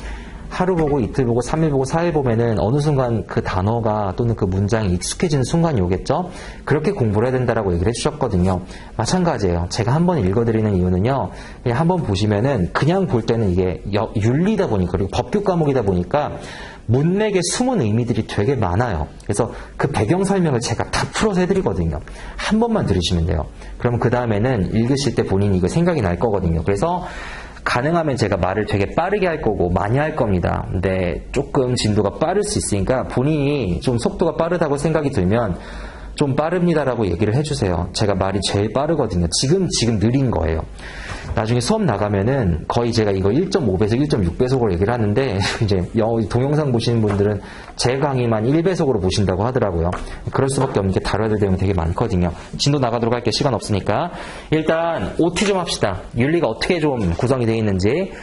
하루 보고 이틀 보고 3일 보고 4일 보면은 어느 순간 그 단어가 또는 그 문장이 익숙해지는 순간이 오겠죠? 그렇게 공부를 해야 된다라고 얘기를 해주셨거든요. 마찬가지예요. 제가 한번 읽어드리는 이유는요. 그냥 한번 보시면은 그냥 볼 때는 이게 윤리다 보니까 그리고 법규 과목이다 보니까 문맥에 숨은 의미들이 되게 많아요. 그래서 그 배경 설명을 제가 다 풀어서 해드리거든요. 한 번만 들으시면 돼요. 그러면 그 다음에는 읽으실 때 본인이 이거 생각이 날 거거든요. 그래서 가능하면 제가 말을 되게 빠르게 할 거고 많이 할 겁니다. 근데 조금 진도가 빠를 수 있으니까 본인이 좀 속도가 빠르다고 생각이 들면 좀 빠릅니다라고 얘기를 해주세요. 제가 말이 제일 빠르거든요. 지금 느린 거예요. 나중에 수업 나가면은 거의 제가 이거 1.5배속, 1.6배속으로 얘기를 하는데 이제 동영상 보시는 분들은 제 강의만 1배속으로 보신다고 하더라고요. 그럴 수밖에 없는 게 다뤄야 될 내용이 되게 많거든요. 진도 나가도록 할게요. 시간 없으니까. 일단 OT 좀 합시다. 윤리가 어떻게 좀 구성이 되어 있는지.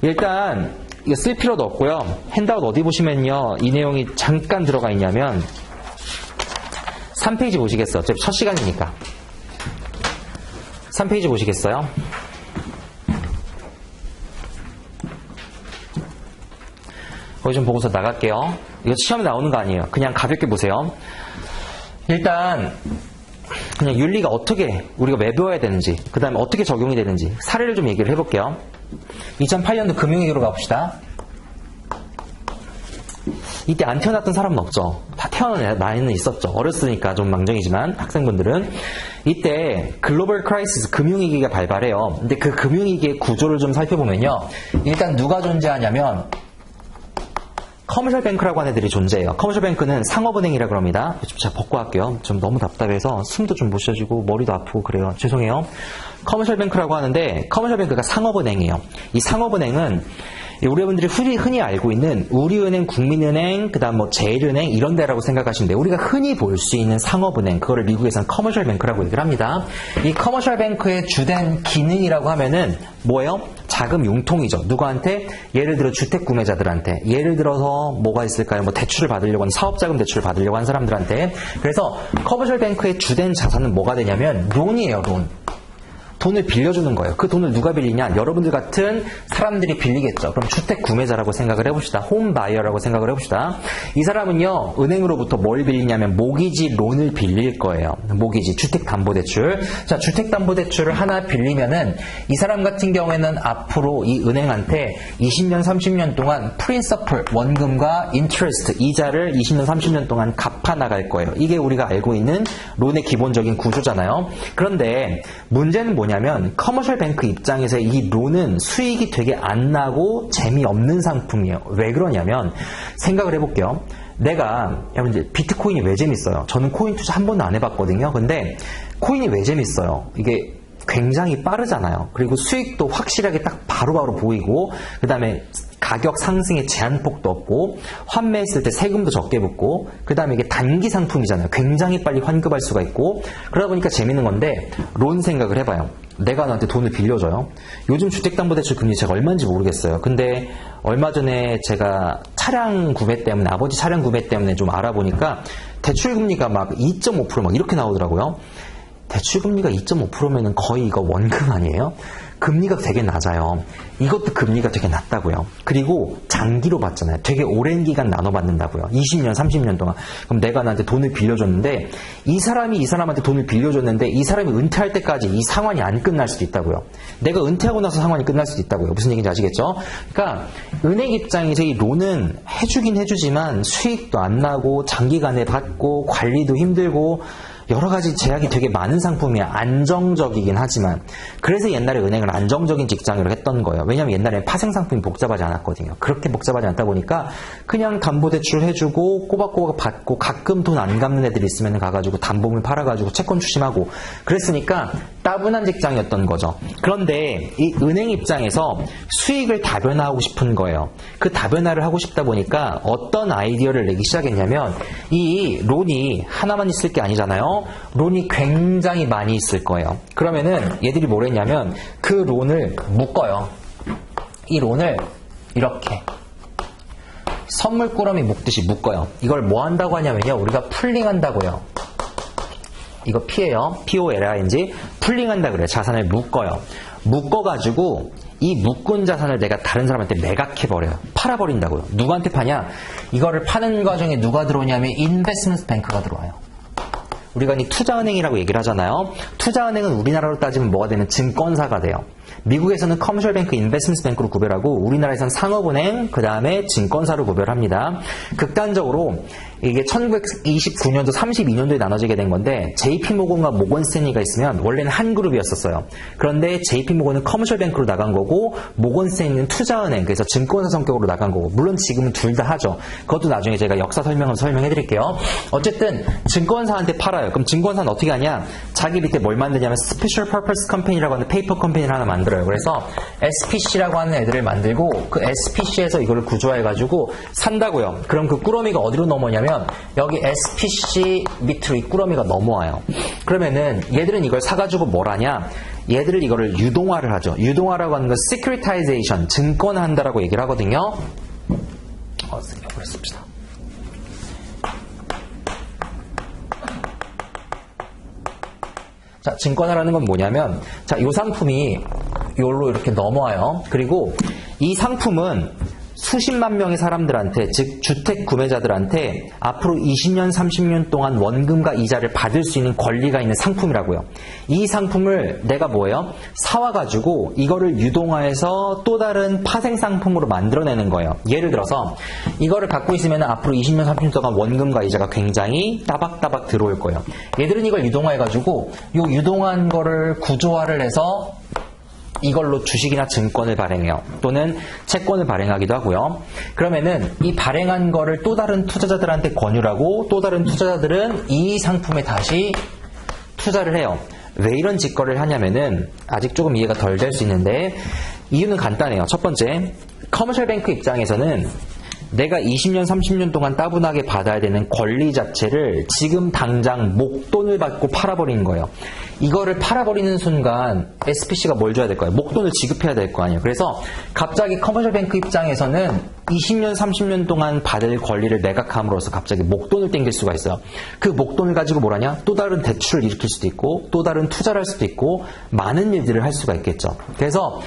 일단 이거 쓸 필요도 없고요. 핸드아웃 어디 보시면요. 이 내용이 잠깐 들어가 있냐면 3페이지 보시겠어요? 어차피 첫 시간이니까. 3페이지 보시겠어요? 거기 좀 보고서 나갈게요. 이거 시험에 나오는 거 아니에요. 그냥 가볍게 보세요. 일단 그냥 윤리가 어떻게 우리가 왜 배워야 되는지, 그 다음에 어떻게 적용이 되는지 사례를 좀 얘기를 해볼게요. 2008년도 금융위기로 가봅시다. 이때 안 태어났던 사람은 없죠. 다 태어난 나이는 있었죠. 어렸으니까 좀 망정이지만 학생분들은 이때 글로벌 크라이시스 금융위기가 발발해요. 근데 그 금융위기의 구조를 좀 살펴보면요. 일단 누가 존재하냐면 커머셜 뱅크라고 하는 애들이 존재해요. 커머셜 뱅크는 상업은행이라 그럽니다. 좀 제가 벗고 할게요. 좀 너무 답답해서 숨도 좀 못 쉬어지고 머리도 아프고 그래요. 죄송해요. 커머셜 뱅크라고 하는데 커머셜 뱅크가 상업은행이에요. 이 상업은행은 우리 여러분들이 흔히 알고 있는 우리은행, 국민은행, 그 다음 뭐 제일은행 이런 데라고 생각하시면 돼요. 우리가 흔히 볼 수 있는 상업은행, 그거를 미국에서는 커머셜 뱅크라고 얘기를 합니다. 이 커머셜 뱅크의 주된 기능이라고 하면은 뭐예요? 자금 융통이죠. 누구한테? 예를 들어 주택 구매자들한테. 예를 들어서 뭐가 있을까요? 뭐 대출을 받으려고 하는 사업자금 대출을 받으려고 하는 사람들한테. 그래서 커머셜 뱅크의 주된 자산은 뭐가 되냐면 론이에요, 론. 돈을 빌려주는 거예요. 그 돈을 누가 빌리냐? 여러분들 같은 사람들이 빌리겠죠. 그럼 주택 구매자라고 생각을 해봅시다. 홈 바이어라고 생각을 해봅시다. 이 사람은요, 은행으로부터 뭘 빌리냐면 모기지 론을 빌릴 거예요. 모기지, 주택담보대출. 자, 주택담보대출을 하나 빌리면은 이 사람 같은 경우에는 앞으로 이 은행한테 20년, 30년 동안 프린서플, 원금과 인트레스트, 이자를 20년, 30년 동안 갚아 나갈 거예요. 이게 우리가 알고 있는 론의 기본적인 구조잖아요. 그런데 문제는 뭐냐면 커머셜 뱅크 입장에서 이 론은 수익이 되게 안 나고 재미없는 상품이에요. 왜 그러냐면 생각을 해볼게요. 내가 여러분 이제 비트코인이 왜 재밌어요? 저는 코인 투자 한 번도 안 해봤거든요. 근데 코인이 왜 재밌어요? 이게 굉장히 빠르잖아요. 그리고 수익도 확실하게 딱 바로바로 보이고 그 다음에 가격 상승의 제한폭도 없고 환매했을 때 세금도 적게 붙고 그 다음에 이게 단기 상품이잖아요. 굉장히 빨리 환급할 수가 있고 그러다 보니까 재밌는 건데 론 생각을 해봐요. 내가 너한테 돈을 빌려줘요. 요즘 주택담보대출 금리 제가 얼마인지 모르겠어요. 근데 얼마 전에 제가 차량 구매 때문에 아버지 차량 구매 때문에 좀 알아보니까 대출금리가 막 2.5% 막 이렇게 나오더라고요. 대출금리가 2.5%면은 거의 이거 원금 아니에요? 금리가 되게 낮아요. 이것도 금리가 되게 낮다고요. 그리고 장기로 받잖아요. 되게 오랜 기간 나눠 받는다고요. 20년, 30년 동안. 그럼 내가 나한테 돈을 빌려줬는데 이 사람이 이 사람한테 돈을 빌려줬는데 이 사람이 은퇴할 때까지 이 상환이 안 끝날 수도 있다고요. 내가 은퇴하고 나서 상환이 끝날 수도 있다고요. 무슨 얘기인지 아시겠죠? 그러니까 은행 입장에서 이 론은 해주긴 해주지만 수익도 안 나고 장기간에 받고 관리도 힘들고 여러 가지 제약이 되게 많은 상품이야. 안정적이긴 하지만. 그래서 옛날에 은행을 안정적인 직장으로 했던 거예요. 왜냐면 옛날에 파생 상품이 복잡하지 않았거든요. 그렇게 복잡하지 않다 보니까 그냥 담보대출 해주고 꼬박꼬박 받고 가끔 돈 안 갚는 애들이 있으면 가가지고 담보물 팔아가지고 채권 추심하고 그랬으니까 따분한 직장이었던 거죠. 그런데 이 은행 입장에서 수익을 다변화하고 싶은 거예요. 그 다변화를 하고 싶다 보니까 어떤 아이디어를 내기 시작했냐면 이 론이 하나만 있을 게 아니잖아요. 론이 굉장히 많이 있을 거예요. 그러면은 얘들이 뭘 했냐면 그 론을 묶어요. 이 론을 이렇게 선물꾸러미 묶듯이 묶어요. 이걸 뭐 한다고 하냐면요. 우리가 풀링한다고요. 이거 P예요. POLING. 풀링한다 그래요. 자산을 묶어요. 묶어가지고 이 묶은 자산을 내가 다른 사람한테 매각해버려요. 팔아버린다고요. 누구한테 파냐? 이거를 파는 과정에 누가 들어오냐면 인베스트먼트 뱅크가 들어와요. 우리가 이 투자은행이라고 얘기를 하잖아요. 투자은행은 우리나라로 따지면 뭐가 되면 증권사가 돼요. 미국에서는 커머셜 뱅크, 인베스트먼트 뱅크로 구별하고 우리나라에서는 상업은행, 그 다음에 증권사로 구별합니다. 극단적으로 이게 1929년도, 32년도에 나눠지게 된 건데 JP모건과 모건스탠리가 있으면 원래는 한 그룹이었었어요. 그런데 JP모건은 커머셜 뱅크로 나간 거고 모건스탠리는 투자은행, 그래서 증권사 성격으로 나간 거고 물론 지금은 둘 다 하죠. 그것도 나중에 제가 역사 설명하면서 설명해 드릴게요. 어쨌든 증권사한테 팔아요. 그럼 증권사는 어떻게 하냐? 자기 밑에 뭘 만드냐면 Special Purpose Company라고 하는 페이퍼 컴퍼니를 하나 만들어요. 그래서 SPC라고 하는 애들을 만들고 그 SPC에서 이거를 구조해가지고 산다고요. 그럼 그 꾸러미가 어디로 넘어오냐면 여기 SPC 밑으로 이 꾸러미가 넘어와요. 그러면은 얘들은 이걸 사가지고 뭘 하냐? 얘들을 이거를 유동화를 하죠. 유동화라고 하는 건 Securitization, 증권화한다라고 얘기를 하거든요. 그렇습니다. 자, 증권화라는 건 뭐냐면, 자, 이 상품이 요로 이렇게 넘어와요. 그리고 이 상품은 수십만 명의 사람들한테, 즉 주택 구매자들한테 앞으로 20년, 30년 동안 원금과 이자를 받을 수 있는 권리가 있는 상품이라고요. 이 상품을 내가 뭐예요? 사와가지고 이거를 유동화해서 또 다른 파생 상품으로 만들어내는 거예요. 예를 들어서 이거를 갖고 있으면 앞으로 20년, 30년 동안 원금과 이자가 굉장히 따박따박 들어올 거예요. 얘들은 이걸 유동화해가지고 이 유동한 거를 구조화를 해서 이걸로 주식이나 증권을 발행해요. 또는 채권을 발행하기도 하고요. 그러면은 이 발행한 거를 또 다른 투자자들한테 권유를 하고 또 다른 투자자들은 이 상품에 다시 투자를 해요. 왜 이런 짓거리를 하냐면은 아직 조금 이해가 덜 될 수 있는데 이유는 간단해요. 첫 번째, 커머셜 뱅크 입장에서는 내가 20년, 30년 동안 따분하게 받아야 되는 권리 자체를 지금 당장 목돈을 받고 팔아버리는 거예요. 이거를 팔아버리는 순간 SPC가 뭘 줘야 될 거예요? 목돈을 지급해야 될 거 아니에요. 그래서 갑자기 커머셜 뱅크 입장에서는 20년, 30년 동안 받을 권리를 매각함으로써 갑자기 목돈을 땡길 수가 있어요. 그 목돈을 가지고 뭘 하냐? 또 다른 대출을 일으킬 수도 있고 또 다른 투자를 할 수도 있고 많은 일들을 할 수가 있겠죠. 그래서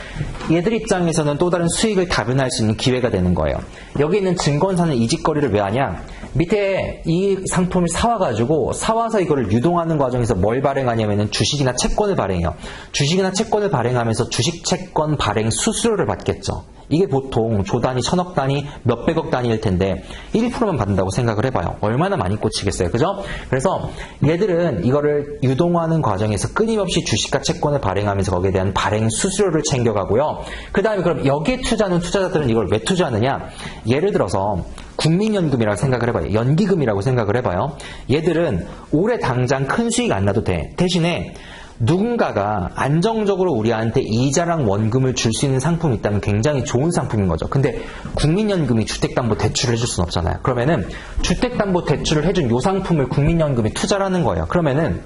얘들 입장에서는 또 다른 수익을 다변할 수 있는 기회가 되는 거예요. 여기 있는 증권사는 이 짓거리를 왜 하냐? 밑에 이 상품을 사와서 이거를 유동하는 과정에서 뭘 발행하냐면은 주식이나 채권을 발행해요. 주식이나 채권을 발행하면서 주식 채권 발행 수수료를 받겠죠. 이게 보통 조 단위, 천억 단위, 몇백억 단위일 텐데 1%만 받는다고 생각을 해봐요. 얼마나 많이 꽂히겠어요. 그죠? 그래서 얘들은 이거를 유동하는 과정에서 끊임없이 주식과 채권을 발행하면서 거기에 대한 발행 수수료를 챙겨가고요. 그 다음에 그럼 여기에 투자하는 투자자들은 이걸 왜 투자하느냐? 예를 들어서 국민연금이라고 생각을 해봐요. 연기금이라고 생각을 해봐요. 얘들은 올해 당장 큰 수익 안 나도 돼. 대신에 누군가가 안정적으로 우리한테 이자랑 원금을 줄 수 있는 상품이 있다면 굉장히 좋은 상품인 거죠. 근데 국민연금이 주택담보대출을 해줄 수는 없잖아요. 그러면은 주택담보대출을 해준 이 상품을 국민연금이 투자를 하는 거예요. 그러면은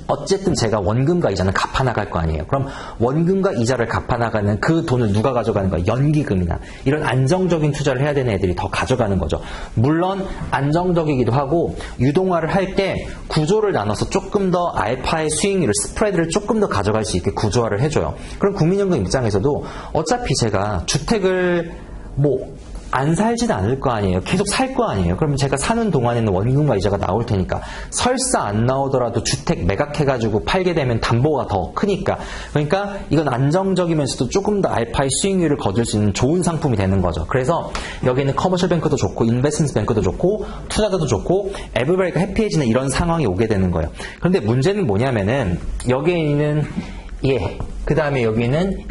어쨌든 제가 원금과 이자는 갚아나갈 거 아니에요. 그럼 원금과 이자를 갚아나가는 그 돈을 누가 가져가는 거야? 연기금이나 이런 안정적인 투자를 해야 되는 애들이 더 가져가는 거죠. 물론 안정적이기도 하고 유동화를 할 때 구조를 나눠서 조금 더 알파의 수익률을 스프레드를 조금 더 가져갈 수 있게 구조화를 해줘요. 그럼 국민연금 입장에서도 어차피 제가 주택을 안 살진 않을 거 아니에요. 계속 살 거 아니에요. 그러면 제가 사는 동안에는 원금과 이자가 나올 테니까 설사 안 나오더라도 주택 매각해가지고 팔게 되면 담보가 더 크니까 그러니까 이건 안정적이면서도 조금 더 알파의 수익률을 거둘 수 있는 좋은 상품이 되는 거죠. 그래서 여기는 커머셜 뱅크도 좋고 인베스트먼트 뱅크도 좋고 투자자도 좋고 에브리바디가 해피해지는 이런 상황이 오게 되는 거예요. 그런데 문제는 뭐냐면은 여기에 있는 그 다음에 여기는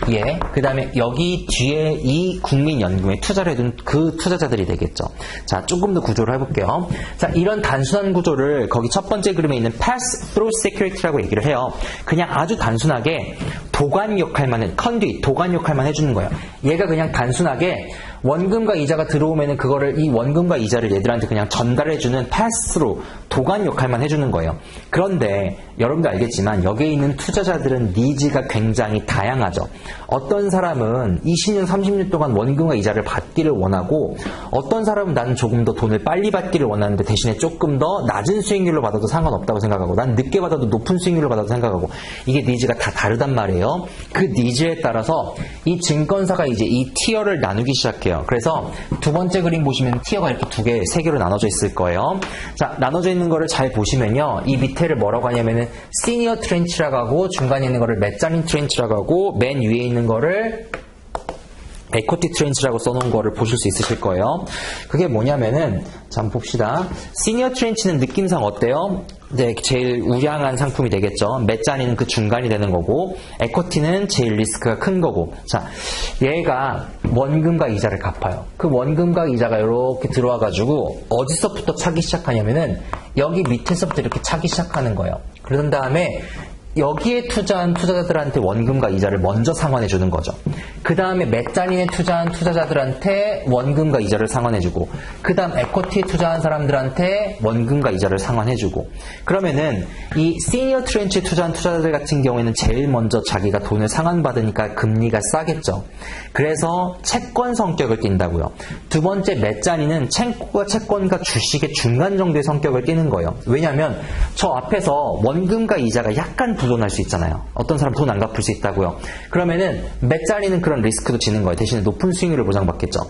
그 다음에 여기 뒤에 이 국민연금에 투자를 해둔 그 투자자들이 되겠죠. 자, 조금 더 구조를 해볼게요. 자, 이런 단순한 구조를 거기 첫 번째 그림에 있는 pass-through security라고 얘기를 해요. 그냥 아주 단순하게 도관 역할만 도관 역할만 해주는 거예요. 얘가 그냥 단순하게 원금과 이자가 들어오면은 그거를 이 원금과 이자를 얘들한테 그냥 전달해주는 pass-through 도관 역할만 해주는 거예요. 그런데 여러분도 알겠지만 여기에 있는 투자자들은 니즈가 굉장히 다양하죠. 어떤 사람은 20년, 30년 동안 원금과 이자를 받기를 원하고 어떤 사람은 나는 조금 더 돈을 빨리 받기를 원하는데 대신에 조금 더 낮은 수익률로 받아도 상관없다고 생각하고 난 늦게 받아도 높은 수익률로 받아도 생각하고 이게 니즈가 다 다르단 말이에요. 그 니즈에 따라서 이 증권사가 이제 이 티어를 나누기 시작해요. 그래서 두 번째 그림 보시면 티어가 이렇게 세 개로 나눠져 있을 거예요. 자, 나눠져 있는 거를 잘 보시면요. 이 밑에를 뭐라고 하냐면은 시니어 트렌치라고 하고 중간에 있는 거를 메자닌 트렌치라고 하고 맨 위에 있는 거를 에코티 트렌치라고 써놓은 거를 보실 수 있으실 거예요. 그게 뭐냐면은 자, 한번 봅시다. 시니어 트렌치는 느낌상 어때요? 이제 제일 우량한 상품이 되겠죠. 메자니는 그 중간이 되는 거고 에코티는 제일 리스크가 큰 거고. 자, 얘가 원금과 이자를 갚아요. 그 원금과 이자가 이렇게 들어와가지고 어디서부터 차기 시작하냐면은 여기 밑에서부터 이렇게 차기 시작하는 거예요. 그런 다음에 여기에 투자한 투자자들한테 원금과 이자를 먼저 상환해 주는 거죠. 그 다음에 메자닌에 투자한 투자자들한테 원금과 이자를 상환해 주고 그 다음 에코티에 투자한 사람들한테 원금과 이자를 상환해 주고 그러면은 이 시니어 트렌치에 투자한 투자자들 같은 경우에는 제일 먼저 자기가 돈을 상환받으니까 금리가 싸겠죠. 그래서 채권 성격을 띈다고요. 두 번째 메자닌은 채권과 주식의 중간 정도의 성격을 띠는 거예요. 왜냐하면 저 앞에서 원금과 이자가 약간 부존할 수 있잖아요. 어떤 사람 돈 안 갚을 수 있다고요. 그러면은 메자리는 그런 리스크도 지는 거예요. 대신에 높은 수익률을 보장받겠죠.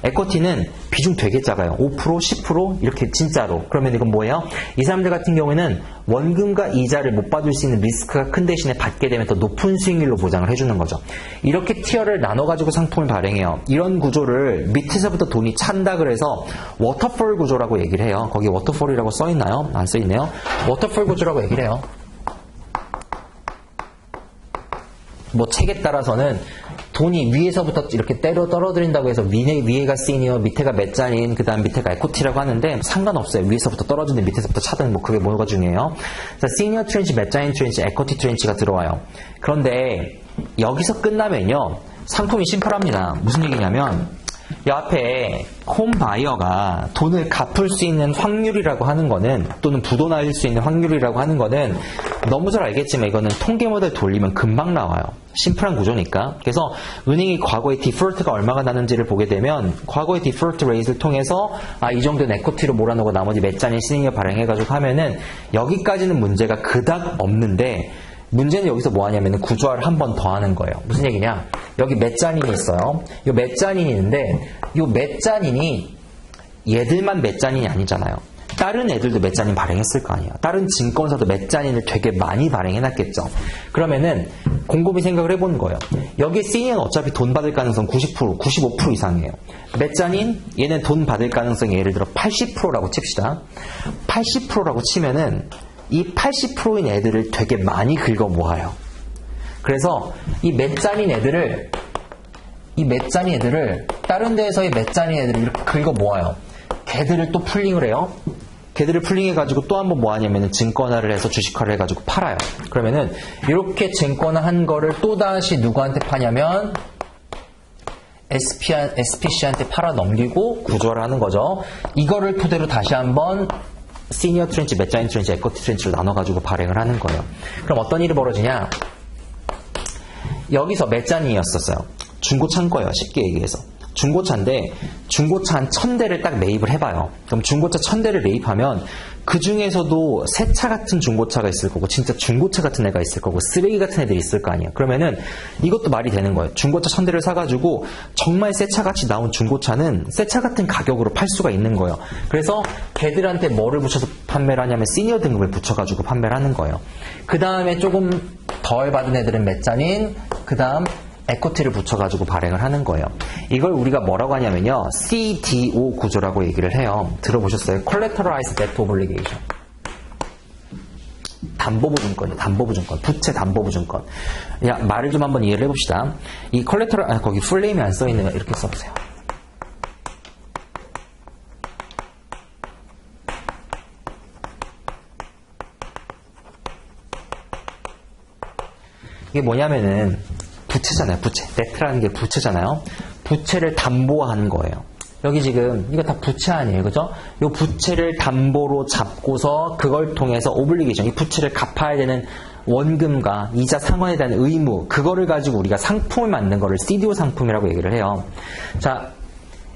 에코티는 비중 되게 작아요. 5%, 10% 이렇게 진짜로. 그러면 이건 뭐예요? 이 사람들 같은 경우에는 원금과 이자를 못 받을 수 있는 리스크가 큰 대신에 받게 되면 더 높은 수익률로 보장을 해주는 거죠. 이렇게 티어를 나눠가지고 상품을 발행해요. 이런 구조를 밑에서부터 돈이 찬다 그래서 워터폴 구조라고 얘기를 해요. 거기 워터폴이라고 써있나요? 안 써있네요. 워터폴 구조라고 얘기를 해요. 뭐 책에 따라서는 돈이 위에서부터 이렇게 떨어뜨린다고 해서 위에가 시니어, 밑에가 메자닌, 그 다음 밑에가 에코티라고 하는데 상관없어요. 위에서부터 떨어지든 밑에서부터 차든 뭐 그게 뭐가 중요해요. 자, 시니어 트렌치, 메자닌 트렌치, 에코티 트렌치가 들어와요. 그런데 여기서 끝나면요. 상품이 심플합니다. 무슨 얘기냐면 이 앞에 홈 바이어가 돈을 갚을 수 있는 확률이라고 하는 거는 또는 부도날 수 있는 확률이라고 하는 거는 너무 잘 알겠지만 이거는 통계 모델 돌리면 금방 나와요. 심플한 구조니까. 그래서 은행이 과거에 디폴트가 얼마가 나는지를 보게 되면 과거의 디폴트 레이트를 통해서 이 정도는 에코티로 몰아넣고 나머지 메자닌 시니어 발행해가지고 하면은 여기까지는 문제가 그닥 없는데 문제는 여기서 뭐 하냐면 구조화를 한 번 더 하는 거예요. 무슨 얘기냐? 여기 메자닌이 있어요. 이 메자닌이 있는데 이 메자닌이 얘들만 메자닌이 아니잖아요. 다른 애들도 메자닌 발행했을 거 아니에요. 다른 증권사도 메자닌을 되게 많이 발행해놨겠죠. 그러면은 곰곰이 생각을 해보는 거예요. 여기 시니어는 어차피 돈 받을 가능성 90%, 95% 이상이에요. 메자닌 얘는 돈 받을 가능성이 예를 들어 80%라고 칩시다. 80%라고 치면은 이 80%인 애들을 되게 많이 긁어 모아요. 그래서 이 메자닌 애들을 다른 데에서의 메자닌 애들을 이렇게 긁어 모아요. 걔들을 또 풀링을 해요. 걔들을 풀링해가지고 또 한 번 뭐 하냐면은 증권화를 해서 주식화를 해가지고 팔아요. 그러면은 이렇게 증권화 한 거를 또다시 누구한테 파냐면 SPC한테 팔아 넘기고 구조화를 하는 거죠. 이거를 토대로 다시 한번 시니어 트렌치, 메자닌 트렌치, 에코티 트렌치로 나눠가지고 발행을 하는 거예요. 그럼 어떤 일이 벌어지냐? 여기서 메자닌이었었어요. 중고차인 거예요. 쉽게 얘기해서. 중고차인데 중고차 한 1000대를 딱 매입을 해봐요. 그럼 중고차 1000대를 매입하면 그 중에서도 새 차 같은 중고차가 있을 거고 진짜 중고차 같은 애가 있을 거고 쓰레기 같은 애들이 있을 거 아니에요. 그러면은 이것도 말이 되는 거예요. 중고차 1000대를 사가지고 정말 새 차 같이 나온 중고차는 새 차 같은 가격으로 팔 수가 있는 거예요. 그래서 걔들한테 뭐를 붙여서 판매를 하냐면 시니어 등급을 붙여가지고 판매를 하는 거예요. 그 다음에 조금 덜 받은 애들은 메자닌, 그 다음 에코티를 붙여가지고 발행을 하는 거예요. 이걸 우리가 뭐라고 하냐면요. CDO 구조라고 얘기를 해요. 들어보셨어요? Collateralized Debt Obligation. 담보보증권이에요. 담보보증권. 부채 담보보증권. 야, 말을 좀 한번 이해를 해봅시다. 이 콜레터럴, 거기 풀네임이 안 써있네요. 이렇게 써보세요. 이게 뭐냐면은 부채잖아요. 부채. 데트라는 게 부채잖아요. 부채를 담보한 거예요. 여기 지금 이거 다 부채 아니에요. 그죠? 이 부채를 담보로 잡고서 그걸 통해서 오블리게이션, 이 부채를 갚아야 되는 원금과 이자 상환에 대한 의무, 그거를 가지고 우리가 상품을 만든 거를 CDO 상품이라고 얘기를 해요. 자,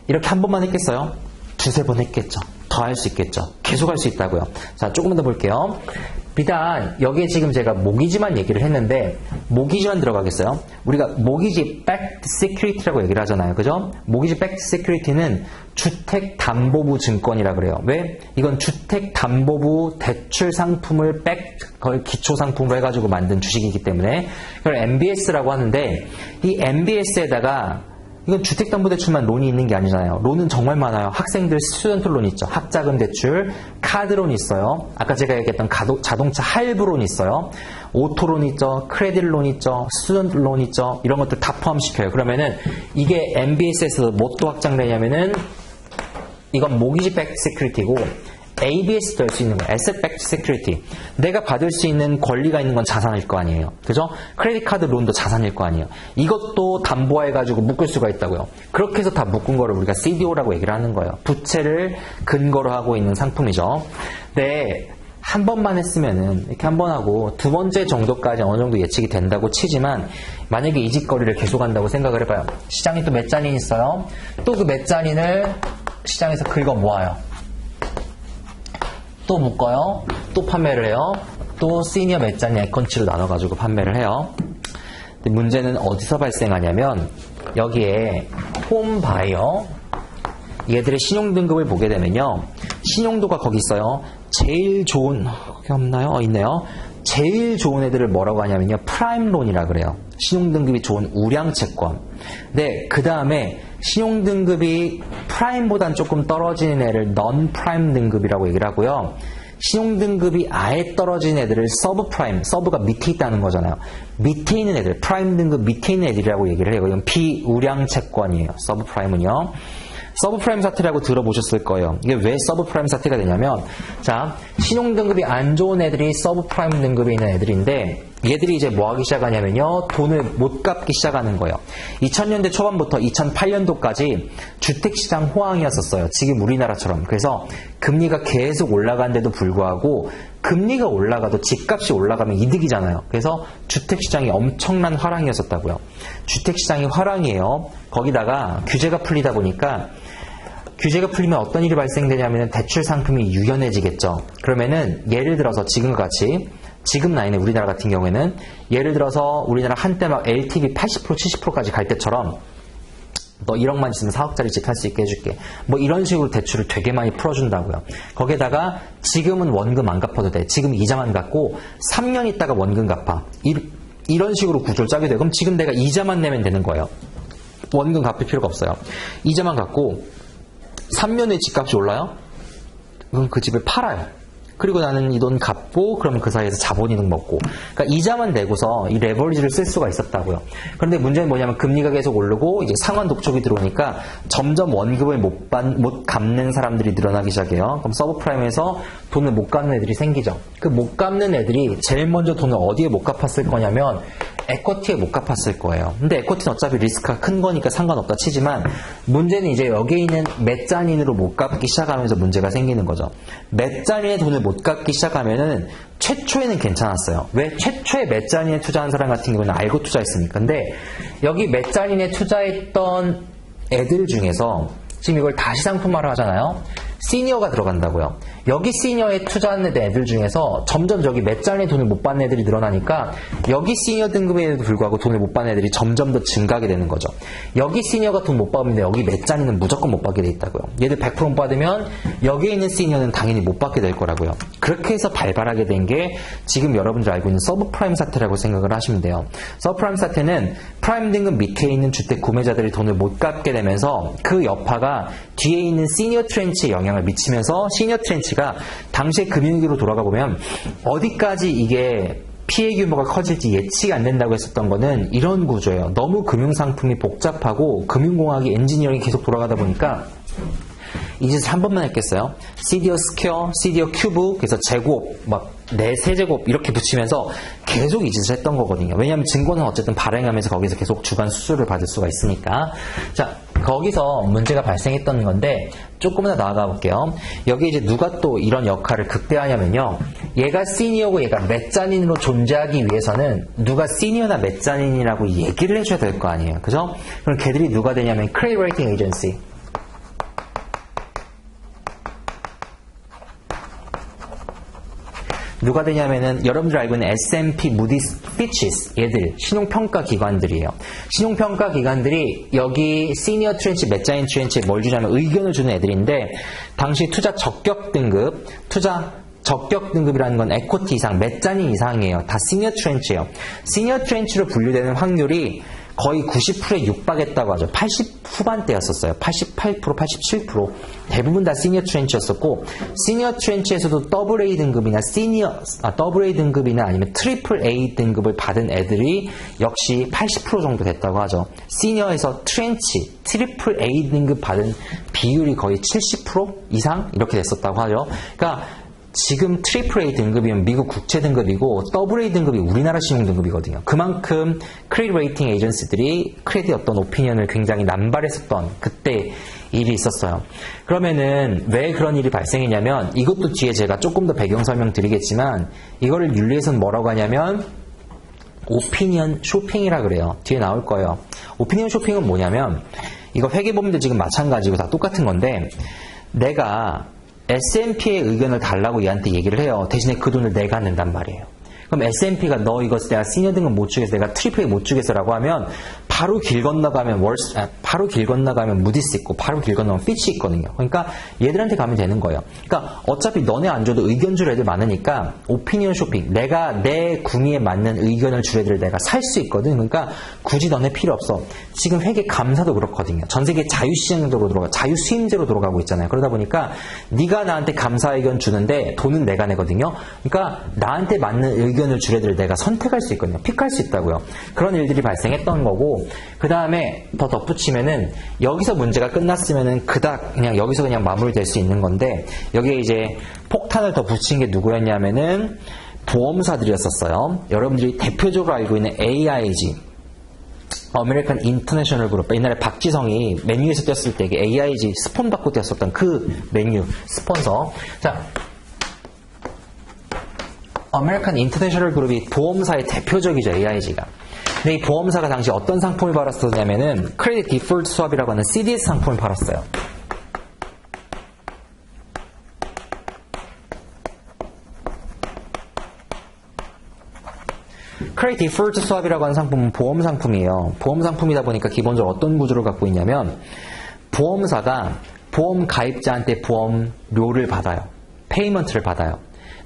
이렇게 한 번만 했겠어요? 두세 번 했겠죠. 더 할 수 있겠죠. 계속 할 수 있다고요. 자, 조금만 더 볼게요. 비단 여기에 지금 제가 모기지만 얘기를 했는데 모기지만 들어가겠어요? 우리가 모기지 backed security라고 얘기를 하잖아요. 그죠? 모기지 backed security는 주택담보부 증권이라 그래요. 왜? 이건 주택담보부 대출 상품을 그걸 기초상품으로 해가지고 만든 주식이기 때문에 그걸 MBS라고 하는데 이 MBS에다가 이건 주택담보대출만 론이 있는 게 아니잖아요. 론은 정말 많아요. 학생들 스튜던트 론 있죠. 학자금 대출, 카드론 있어요. 아까 제가 얘기했던 자동차 할부론 있어요. 오토론 있죠. 크레딧 론 있죠. 스튜던트 론 있죠. 이런 것들 다 포함시켜요. 그러면은 이게 MBS에서 뭐 또 확장되냐면은 이건 모기지 백드 세큐리티고 ABS도 할 수 있는 거예요. Asset Backed Security. 내가 받을 수 있는 권리가 있는 건 자산일 거 아니에요. 그죠? 크레딧 카드 론도 자산일 거 아니에요. 이것도 담보화해가지고 묶을 수가 있다고요. 그렇게 해서 다 묶은 거를 우리가 CDO라고 얘기를 하는 거예요. 부채를 근거로 하고 있는 상품이죠. 네. 한 번만 했으면은 이렇게 한 번 하고 두 번째 정도까지 어느 정도 예측이 된다고 치지만 만약에 이 짓거리를 계속한다고 생각을 해봐요. 시장에 또 메자닌 있어요. 또 그 메자닌을 시장에서 긁어 모아요. 또 묶어요. 또 판매를 해요. 또 시니어 메자닌 에컨치로 나눠가지고 판매를 해요. 근데 문제는 어디서 발생하냐면 여기에 홈 바이어 얘들의 신용등급을 보게 되면요. 신용도가 거기 있어요. 제일 좋은 거기 없나요? 있네요. 제일 좋은 애들을 뭐라고 하냐면요. 프라임론이라 그래요. 신용등급이 좋은 우량채권. 네, 그 다음에 신용등급이 프라임보단 조금 떨어지는 애를 넌 프라임 등급이라고 얘기를 하고요. 신용등급이 아예 떨어진 애들을 서브프라임, 서브가 밑에 있다는 거잖아요. 밑에 있는 애들, 프라임 등급 밑에 있는 애들이라고 얘기를 해요. 이건 비우량 채권이에요. 서브프라임은요. 서브프라임 사태라고 들어보셨을 거예요. 이게 왜 서브프라임 사태가 되냐면, 자, 신용등급이 안 좋은 애들이 서브프라임 등급에 있는 애들인데, 얘들이 이제 뭐 하기 시작하냐면요, 돈을 못 갚기 시작하는 거예요. 2000년대 초반부터 2008년도까지 주택시장 호황이었었어요. 지금 우리나라처럼. 그래서 금리가 계속 올라간데도 불구하고 금리가 올라가도 집값이 올라가면 이득이잖아요. 그래서 주택시장이 엄청난 화랑이었었다고요. 주택시장이 화랑이에요. 거기다가 규제가 풀리다 보니까 규제가 풀리면 어떤 일이 발생되냐면 대출 상품이 유연해지겠죠. 그러면은 예를 들어서 지금과 같이 지금 나이는 우리나라 같은 경우에는 예를 들어서 우리나라 한때 막 LTV 80% 70%까지 갈 때처럼 너 1억만 있으면 4억짜리 집 살 수 있게 해줄게. 뭐 이런 식으로 대출을 되게 많이 풀어준다고요. 거기에다가 지금은 원금 안 갚아도 돼. 지금 이자만 갚고 3년 있다가 원금 갚아. 이런 식으로 구조를 짜게 돼요. 그럼 지금 내가 이자만 내면 되는 거예요. 원금 갚을 필요가 없어요. 이자만 갚고 3년 후에 집값이 올라요? 그럼 그 집을 팔아요. 그리고 나는 이 돈 갚고 그러면 그 사이에서 자본이득 먹고, 그러니까 이자만 내고서 이 레버리지를 쓸 수가 있었다고요. 그런데 문제는 뭐냐면 금리가 계속 오르고 이제 상환 독촉이 들어오니까 점점 원금을 못 갚는 사람들이 늘어나기 시작해요. 그럼 서브프라임에서 돈을 못 갚는 애들이 생기죠. 그 못 갚는 애들이 제일 먼저 돈을 어디에 못 갚았을 거냐면 에쿼티에 못 갚았을 거예요. 근데 에쿼티는 어차피 리스크가 큰 거니까 상관없다 치지만 문제는 이제 여기에 있는 메자닌으로 못 갚기 시작하면서 문제가 생기는 거죠. 메자닌의 돈을 못 갚기 시작하면은 최초에는 괜찮았어요. 왜? 최초에 메자닌에 투자한 사람 같은 경우는 알고 투자했으니까. 근데 여기 메자닌에 투자했던 애들 중에서 지금 이걸 다시 상품화를 하잖아요. 시니어가 들어간다고요. 여기 시니어에 투자하는 애들 중에서 점점 저기 메자닌에 돈을 못 받는 애들이 늘어나니까 여기 시니어 등급에도 불구하고 돈을 못 받는 애들이 점점 더 증가하게 되는 거죠. 여기 시니어가 돈 못 받으면 여기 메자닌은 무조건 못 받게 돼 있다고요. 얘들 100% 못 받으면 여기에 있는 시니어는 당연히 못 받게 될 거라고요. 그렇게 해서 발발하게 된 게 지금 여러분들 알고 있는 서브프라임 사태라고 생각을 하시면 돼요. 서브프라임 사태는 프라임 등급 밑에 있는 주택 구매자들이 돈을 못 갚게 되면서 그 여파가 뒤에 있는 시니어 트렌치에 영향을 미치면서 시니어 트렌치가 당시의 금융위기로 돌아가 보면 어디까지 이게 피해 규모가 커질지 예측이 안 된다고 했었던 거는 이런 구조예요. 너무 금융상품이 복잡하고 금융공학이 엔지니어링이 계속 돌아가다 보니까 이 짓을 한 번만 했겠어요? CDO 스퀘어, CDO 큐브, 그래서 제곱, 막 세제곱 이렇게 붙이면서 계속 이 짓을 했던 거거든요. 왜냐하면 증권은 어쨌든 발행하면서 거기서 계속 주간 수수료를 받을 수가 있으니까. 자, 거기서 문제가 발생했던 건데 조금만 더 나아가 볼게요. 여기 이제 누가 또 이런 역할을 극대화하냐면요. 얘가 시니어고 얘가 메자닌으로 존재하기 위해서는 누가 시니어나 메자닌이라고 얘기를 해줘야 될 거 아니에요. 그죠? 그럼 걔들이 누가 되냐면 크레딧 레이팅 에이전시. 누가 되냐면은 여러분들 알고 있는 S&P, 무디스, 피치스 얘들 신용평가 기관들이에요. 신용평가 기관들이 여기 시니어 트렌치, 메자닌 트렌치에 뭘 주냐면 의견을 주는 애들인데 당시 투자 적격 등급, 적격 등급이라는 건 에쿼티 이상, 메자닌 이상이에요. 다 시니어 트렌치예요. 시니어 트렌치로 분류되는 확률이 거의 90%에 육박했다고 하죠. 80 후반대였었어요. 88%, 87%. 대부분 다 시니어 트렌치였었고, 시니어 트렌치에서도 AA 등급이나 AA 등급이나 아니면 트리플 A 등급을 받은 애들이 역시 80% 정도 됐다고 하죠. 시니어에서 트렌치, 트리플 A 등급 받은 비율이 거의 70% 이상 이렇게 됐었다고 하죠. 그러니까 지금 트리플 A 등급이면 미국 국채 등급이고 AA 등급이 우리나라 신용 등급이거든요. 그만큼 크레딧 레이팅 에이전시들이 크레딧 어떤 오피니언을 굉장히 남발했었던 그때 일이 있었어요. 그러면은 왜 그런 일이 발생했냐면 이것도 뒤에 제가 조금 더 배경 설명 드리겠지만 이거를 윤리에서는 뭐라고 하냐면 오피니언 쇼핑이라 그래요. 뒤에 나올 거예요. 오피니언 쇼핑은 뭐냐면 이거 회계법인도 지금 마찬가지고 다 똑같은 건데 내가 S&P의 의견을 달라고 얘한테 얘기를 해요. 대신에 그 돈을 내가 낸단 말이에요. 그럼 S&P가 너 이거 내가 시니어 등급 못 주겠어, 내가 트리플 A 못 주겠어라고 하면 바로 길 건너가면 바로 길 건너가면 무디스 있고 바로 길 건너가면 피치 있거든요. 그러니까 얘들한테 가면 되는 거예요. 그러니까 어차피 너네 안 줘도 의견 줄 애들 많으니까 오피니언 쇼핑, 내가 내 궁의에 맞는 의견을 줄 애들을 내가 살 수 있거든. 그러니까 굳이 너네 필요 없어. 지금 회계 감사도 그렇거든요. 전 세계 자유시장으로 들어가, 자유수임제로 들어가고 있잖아요. 그러다 보니까 네가 나한테 감사 의견 주는데 돈은 내가 내거든요. 그러니까 나한테 맞는 의견을 줄 애들을 내가 선택할 수 있거든요. 픽할 수 있다고요. 그런 일들이 발생했던 거고, 그 다음에 더 덧붙이면은 여기서 문제가 끝났으면은 그닥 그냥 여기서 그냥 마무리될 수 있는 건데, 여기에 이제 폭탄을 더 붙인 게 누구였냐면은 보험사들이었었어요. 여러분들이 대표적으로 알고 있는 AIG, 아메리칸 인터내셔널 그룹, 옛날에 박지성이 메뉴에서 뛰었을 때 AIG 스폰 받고 뛰었었던 그 메뉴 스폰서. 자, 아메리칸 인터내셔널 그룹이 보험사의 대표적이죠, AIG가. 근데 이 보험사가 당시 어떤 상품을 팔았었냐면은 크레딧 디폴트 스왑이라고 하는 CDS 상품을 팔았어요. 크레딧 디폴트 스왑이라고 하는 상품은 보험 상품이에요. 보험 상품이다 보니까 기본적으로 어떤 구조를 갖고 있냐면 보험사가 보험 가입자한테 보험료를 받아요. 페이먼트를 받아요.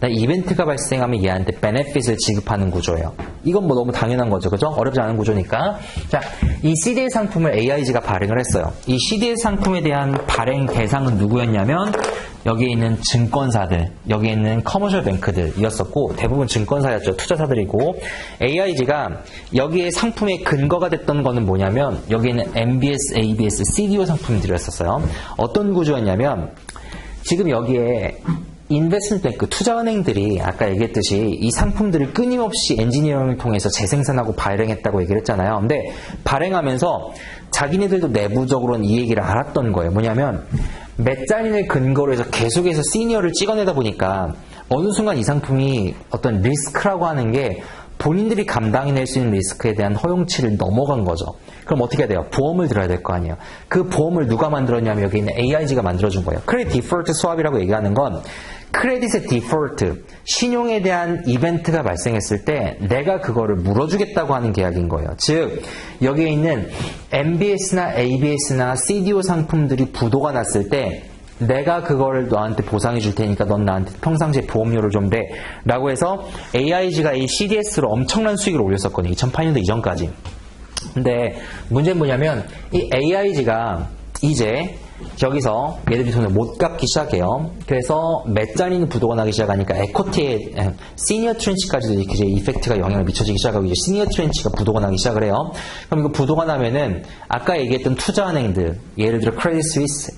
이벤트가 발생하면 얘한테 베네핏을 지급하는 구조예요. 이건 뭐 너무 당연한 거죠. 그죠? 어렵지 않은 구조니까. 자, 이 CDS 상품을 AIG가 발행을 했어요. 이 CDS 상품에 대한 발행 대상은 누구였냐면 여기에 있는 증권사들, 여기에 있는 커머셜 뱅크들이었었고 대부분 증권사였죠. 투자사들이고 AIG가 여기에 상품의 근거가 됐던 거는 뭐냐면 여기에 있는 MBS, ABS, CDO 상품들이었었어요. 어떤 구조였냐면 지금 여기에 인베스트먼트 뱅크, 투자은행들이 아까 얘기했듯이 이 상품들을 끊임없이 엔지니어링을 통해서 재생산하고 발행했다고 얘기를 했잖아요. 근데 발행하면서 자기네들도 내부적으로는 이 얘기를 알았던 거예요. 뭐냐면 맷자린을 근거로 해서 계속해서 시니어를 찍어내다 보니까 어느 순간 이 상품이 어떤 리스크라고 하는 게 본인들이 감당해낼 수 있는 리스크에 대한 허용치를 넘어간 거죠. 그럼 어떻게 해야 돼요? 보험을 들어야 될 거 아니에요. 그 보험을 누가 만들었냐면 여기 있는 AIG가 만들어준 거예요. 크레딧 디폴트 스왑이라고 얘기하는 건 크레딧의 디폴트, 신용에 대한 이벤트가 발생했을 때 내가 그거를 물어주겠다고 하는 계약인 거예요. 즉 여기에 있는 MBS나 ABS나 CDO 상품들이 부도가 났을 때 내가 그거를 너한테 보상해 줄 테니까 넌 나한테 평상시에 보험료를 좀 내 라고 해서 AIG가 이 CDS로 엄청난 수익을 올렸었거든요. 2008년도 이전까지. 근데 문제는 뭐냐면 이 AIG가 이제 여기서 얘들이 돈을 못 갚기 시작해요. 그래서 맷자리는 부도가 나기 시작하니까 에쿼티에 시니어 트렌치까지도 이렇게 이펙트가 영향을 미쳐지기 시작하고 이제 시니어 트렌치가 부도가 나기 시작을 해요. 그럼 이거 부도가 나면은 아까 얘기했던 투자은행들, 예를 들어 크레딧 스위스,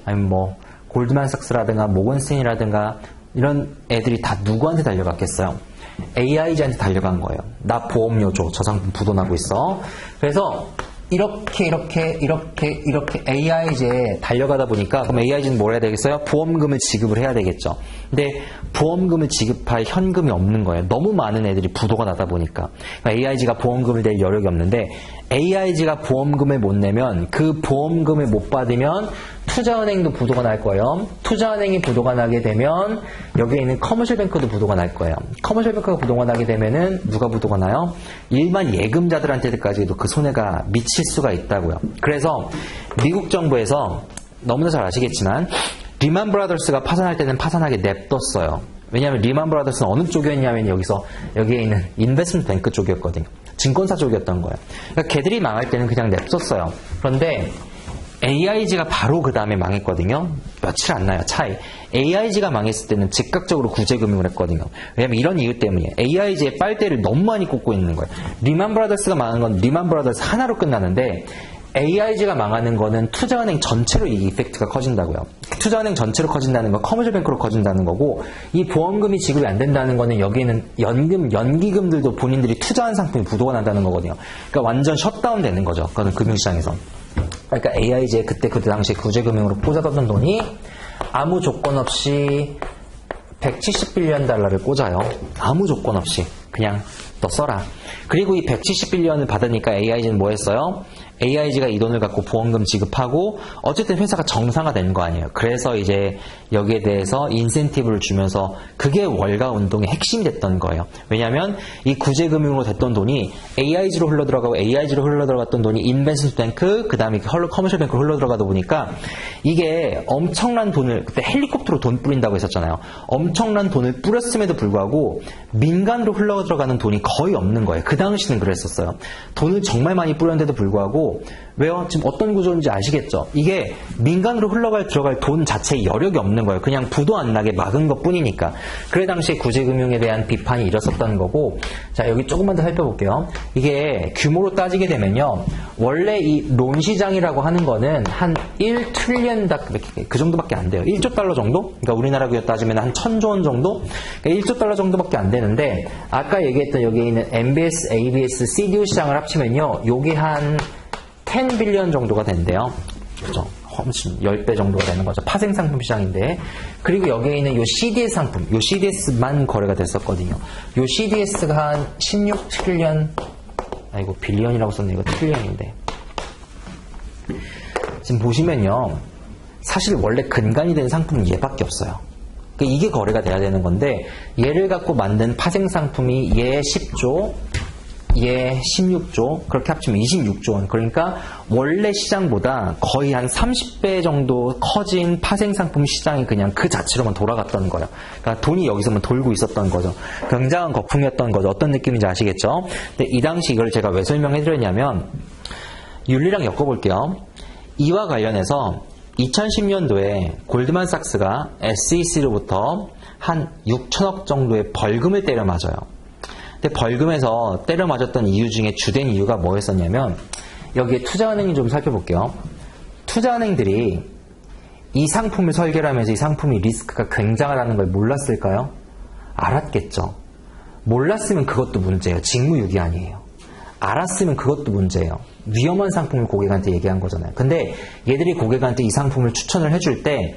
아니면 골드만삭스라든가 모건스탠이라든가 이런 애들이 다 누구한테 달려갔겠어요? AIG한테 달려간 거예요. 나 보험료 줘. 저 상품 부도나고 있어. 그래서 이렇게 AIG에 달려가다 보니까 그럼 AIG는 뭘 해야 되겠어요? 보험금을 지급을 해야 되겠죠. 근데 보험금을 지급할 현금이 없는 거예요. 너무 많은 애들이 부도가 나다 보니까. AIG가 보험금을 낼 여력이 없는데 AIG가 보험금을 못 내면 그 보험금을 못 받으면 투자은행도 부도가 날 거예요. 투자은행이 부도가 나게 되면 여기에 있는 커머셜 뱅크도 부도가 날 거예요. 커머셜 뱅크가 부도가 나게 되면은 누가 부도가 나요? 일반 예금자들한테까지도 그 손해가 미칠 수가 있다고요. 그래서 미국 정부에서 너무나 잘 아시겠지만 리만 브라더스가 파산할 때는 파산하게 냅뒀어요. 왜냐하면 리만 브라더스는 어느 쪽이었냐면 여기에 있는 인베스트먼트 뱅크 쪽이었거든요. 증권사 쪽이었던 거예요. 그러니까 걔들이 망할 때는 그냥 냅뒀어요. 그런데 AIG가 바로 그 다음에 망했거든요. 며칠 안 나요, 차이. AIG가 망했을 때는 즉각적으로 구제금융을 했거든요. 왜냐면 이런 이유 때문이에요. AIG의 빨대를 너무 많이 꽂고 있는 거예요. 리만 브라더스가 망한 건 리만 브라더스 하나로 끝나는데 AIG가 망하는 거는 투자은행 전체로 이 이펙트가 커진다고요. 투자은행 전체로 커진다는 건 커머셜 뱅크로 커진다는 거고 이 보험금이 지급이 안 된다는 거는 여기에는 연기금들도 본인들이 투자한 상품이 부도가 난다는 거거든요. 그러니까 완전 셧다운 되는 거죠. 그건 금융시장에서. 그러니까 AIG에 그때 당시에 구제금융으로 꽂아뒀던 돈이 아무 조건 없이 170빌리언 달러를 꽂아요. 아무 조건 없이 그냥 너 써라. 그리고 이 170빌리언을 받으니까 AIG는 뭐 했어요? AIG가 이 돈을 갖고 보험금 지급하고 어쨌든 회사가 정상화된 거 아니에요. 그래서 이제 여기에 대해서 인센티브를 주면서 그게 월가 운동의 핵심이 됐던 거예요. 왜냐하면 이 구제금융으로 됐던 돈이 AIG로 흘러들어가고 AIG로 흘러들어갔던 돈이 인베스트먼트 뱅크 그 다음에 커머셜 뱅크로 흘러들어가다 보니까 이게 엄청난 돈을 그때 헬리콥터로 돈 뿌린다고 했었잖아요. 엄청난 돈을 뿌렸음에도 불구하고 민간으로 흘러들어가는 돈이 거의 없는 거예요. 그 당시는 그랬었어요. 돈을 정말 많이 뿌렸는데도 불구하고 왜요? 지금 어떤 구조인지 아시겠죠? 이게 민간으로 들어갈 돈 자체에 여력이 없는 거예요. 그냥 부도 안 나게 막은 것 뿐이니까. 그래 당시에 구제금융에 대한 비판이 일었었던 거고, 자, 여기 조금만 더 살펴볼게요. 이게 규모로 따지게 되면요. 원래 이 론 시장이라고 하는 거는 한 1트리언 그 정도밖에 안 돼요. 1조 달러 정도? 그러니까 우리나라 규모 따지면 한 1000조 원 정도? 그러니까 1조 달러 정도밖에 안 되는데, 아까 얘기했던 여기 있는 MBS, ABS, CDO 시장을 합치면요. 요게 한 10 빌리언 정도가 된대요. 그죠? 훨씬 10배 정도가 되는 거죠. 파생 상품 시장인데. 그리고 여기에 있는 요 CDS 상품, 요 CDS만 거래가 됐었거든요. 요 CDS가 한 16 트릴리언, 아이고, 빌리언이라고 썼네. 이거 트릴리언인데. 지금 보시면요. 사실 원래 근간이 된 상품은 얘밖에 없어요. 그러니까 이게 거래가 돼야 되는 건데, 얘를 갖고 만든 파생 상품이 얘 10조, 얘 16조, 그렇게 합치면 26조 원. 그러니까 원래 시장보다 거의 한 30배 정도 커진 파생상품 시장이 그냥 그 자체로만 돌아갔던 거예요. 그러니까 돈이 여기서만 돌고 있었던 거죠. 굉장한 거품이었던 거죠. 어떤 느낌인지 아시겠죠? 근데 이 당시 이걸 제가 왜 설명해드렸냐면, 윤리랑 엮어볼게요. 이와 관련해서 2010년도에 골드만삭스가 SEC로부터 한 6천억 정도의 벌금을 때려 맞아요. 근데 벌금에서 때려 맞았던 이유 중에 주된 이유가 뭐였었냐면, 여기에 투자은행이 좀 살펴볼게요. 투자은행들이 이 상품을 설계하면서 이 상품이 리스크가 굉장하다는 걸 몰랐을까요? 알았겠죠. 몰랐으면 그것도 문제예요. 직무유기 아니에요. 알았으면 그것도 문제예요. 위험한 상품을 고객한테 얘기한 거잖아요. 근데 얘들이 고객한테 이 상품을 추천을 해줄 때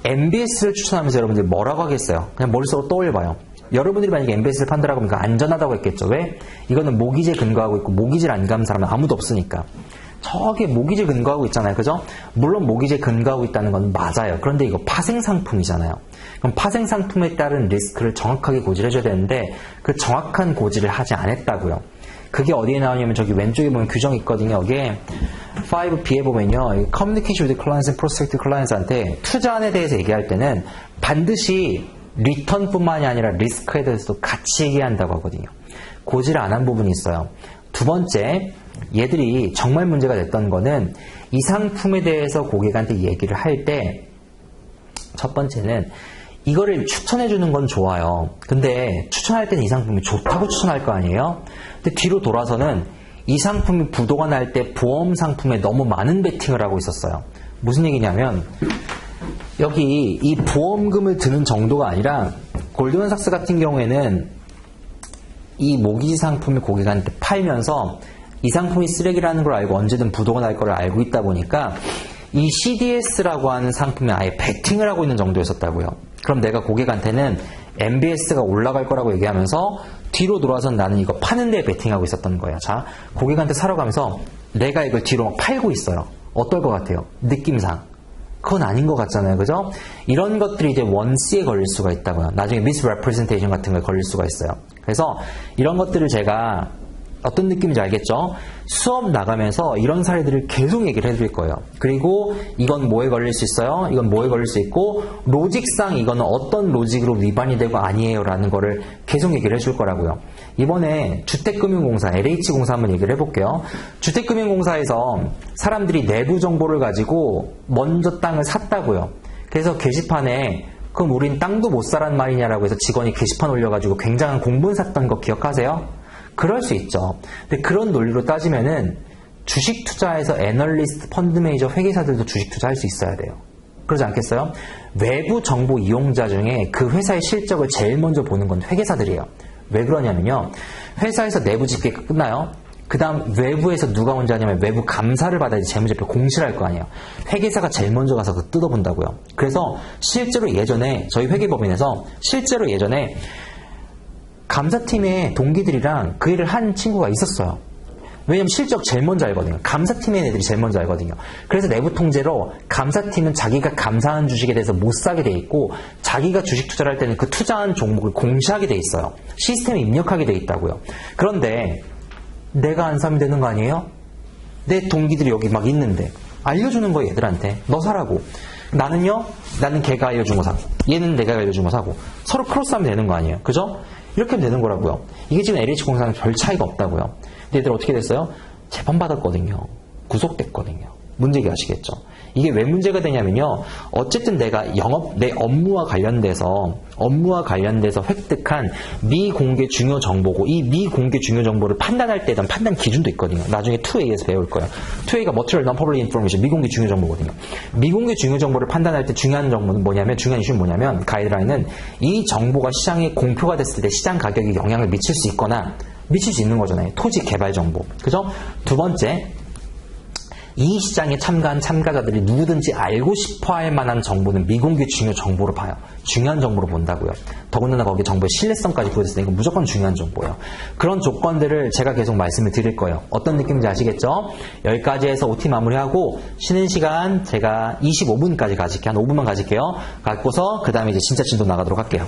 MBS를 추천하면서 여러분들이 뭐라고 하겠어요? 그냥 머릿속으로 떠올려봐요. 여러분들이 만약에 MBS를 판다라고 하면 안전하다고 했겠죠. 왜? 이거는 모기지에 근거하고 있고 모기지를 안 가는 사람은 아무도 없으니까. 저게 모기지에 근거하고 있잖아요. 그죠? 물론 모기지에 근거하고 있다는 건 맞아요. 그런데 이거 파생상품이잖아요. 그럼 파생상품에 따른 리스크를 정확하게 고지해줘야 되는데 그 정확한 고지를 하지 않았다고요. 그게 어디에 나오냐면 저기 왼쪽에 보면 규정이 있거든요. 여기에 5B에 보면요. Communication with clients and prospective clients한테 투자안에 대해서 얘기할 때는 반드시 리턴뿐만이 아니라 리스크에 대해서도 같이 얘기한다고 하거든요. 고지를 안 한 부분이 있어요. 두 번째, 얘들이 정말 문제가 됐던 거는 이 상품에 대해서 고객한테 얘기를 할 때 첫 번째는 이거를 추천해 주는 건 좋아요. 근데 추천할 때는 이 상품이 좋다고 추천할 거 아니에요? 근데 뒤로 돌아서는 이 상품이 부도가 날 때 보험 상품에 너무 많은 베팅을 하고 있었어요. 무슨 얘기냐면 여기 이 보험금을 드는 정도가 아니라 골드만삭스 같은 경우에는 이 모기지 상품을 고객한테 팔면서 이 상품이 쓰레기라는 걸 알고 언제든 부도가 날 걸 알고 있다 보니까 이 CDS라고 하는 상품에 아예 베팅을 하고 있는 정도였었다고요. 그럼 내가 고객한테는 MBS가 올라갈 거라고 얘기하면서 뒤로 돌아선 나는 이거 파는 데에 베팅하고 있었던 거예요. 자, 고객한테 사러 가면서 내가 이걸 뒤로 막 팔고 있어요. 어떨 것 같아요? 느낌상. 그건 아닌 것 같잖아요. 그죠? 이런 것들이 이제 원C에 걸릴 수가 있다고요. 나중에 misrepresentation 같은 거에 걸릴 수가 있어요. 그래서 이런 것들을 제가 어떤 느낌인지 알겠죠? 수업 나가면서 이런 사례들을 계속 얘기를 해드릴 거예요. 그리고 이건 뭐에 걸릴 수 있어요? 이건 뭐에 걸릴 수 있고 로직상 이거는 어떤 로직으로 위반이 되고 아니에요 라는 거를 계속 얘기를 해줄 거라고요. 이번에 주택금융공사, LH공사 한번 얘기를 해볼게요. 주택금융공사에서 사람들이 내부 정보를 가지고 먼저 땅을 샀다고요. 그래서 게시판에 그럼 우린 땅도 못 사란 말이냐라고 해서 직원이 게시판 올려가지고 굉장한 공분 샀던 거 기억하세요? 그럴 수 있죠. 근데 그런 논리로 따지면은 주식 투자에서 애널리스트, 펀드 매니저, 회계사들도 주식 투자할 수 있어야 돼요. 그러지 않겠어요? 외부 정보 이용자 중에 그 회사의 실적을 제일 먼저 보는 건 회계사들이에요. 왜 그러냐면요. 회사에서 내부 집계가 끝나요. 그 다음 외부에서 누가 먼저 하냐면 외부 감사를 받아야지 재무제표 공시를 할 거 아니에요. 회계사가 제일 먼저 가서 그거 뜯어본다고요. 그래서 실제로 예전에 저희 회계법인에서 실제로 예전에 감사팀의 동기들이랑 그 일을 한 친구가 있었어요. 왜냐면 실적 제일 먼저 알거든요. 감사팀의 애들이 제일 먼저 알거든요. 그래서 내부 통제로 감사팀은 자기가 감사한 주식에 대해서 못 사게 돼 있고 자기가 주식 투자를 할 때는 그 투자한 종목을 공시하게 돼 있어요. 시스템에 입력하게 돼 있다고요. 그런데 내가 안 사면 되는 거 아니에요? 내 동기들이 여기 막 있는데 알려주는 거예요, 얘들한테. 너 사라고. 나는요? 나는 걔가 알려준 거 사고 얘는 내가 알려준 거 사고 서로 크로스하면 되는 거 아니에요. 그죠? 이렇게 하면 되는 거라고요. 이게 지금 LH공사랑 별 차이가 없다고요. 근데 얘들 어떻게 됐어요? 재판받았거든요. 구속됐거든요. 문제가 아시겠죠? 이게 왜 문제가 되냐면요. 어쨌든 내가 내 업무와 관련돼서 획득한 미공개 중요 정보고 이 미공개 중요 정보를 판단할 때 대한 판단 기준도 있거든요. 나중에 2A에서 배울 거예요. 2A가 Material Non-Public Information, 미공개 중요 정보거든요. 미공개 중요 정보를 판단할 때 중요한 정보는 뭐냐면, 중요한 이슈는 뭐냐면, 가이드라인은 이 정보가 시장에 공표가 됐을 때 시장 가격에 영향을 미칠 수 있거나 미칠 수 있는 거잖아요. 토지 개발 정보. 그죠? 두 번째, 이 시장에 참가한 참가자들이 누구든지 알고 싶어 할 만한 정보는 미공개 중요 정보로 봐요. 중요한 정보로 본다고요. 더군다나 거기에 정보의 신뢰성까지 부여됐으니까 무조건 중요한 정보예요. 그런 조건들을 제가 계속 말씀을 드릴 거예요. 어떤 느낌인지 아시겠죠? 여기까지 해서 OT 마무리하고 쉬는 시간 제가 25분까지 가질게요. 한 5분만 가질게요. 갖고서 그 다음에 이제 진짜 진도 나가도록 할게요.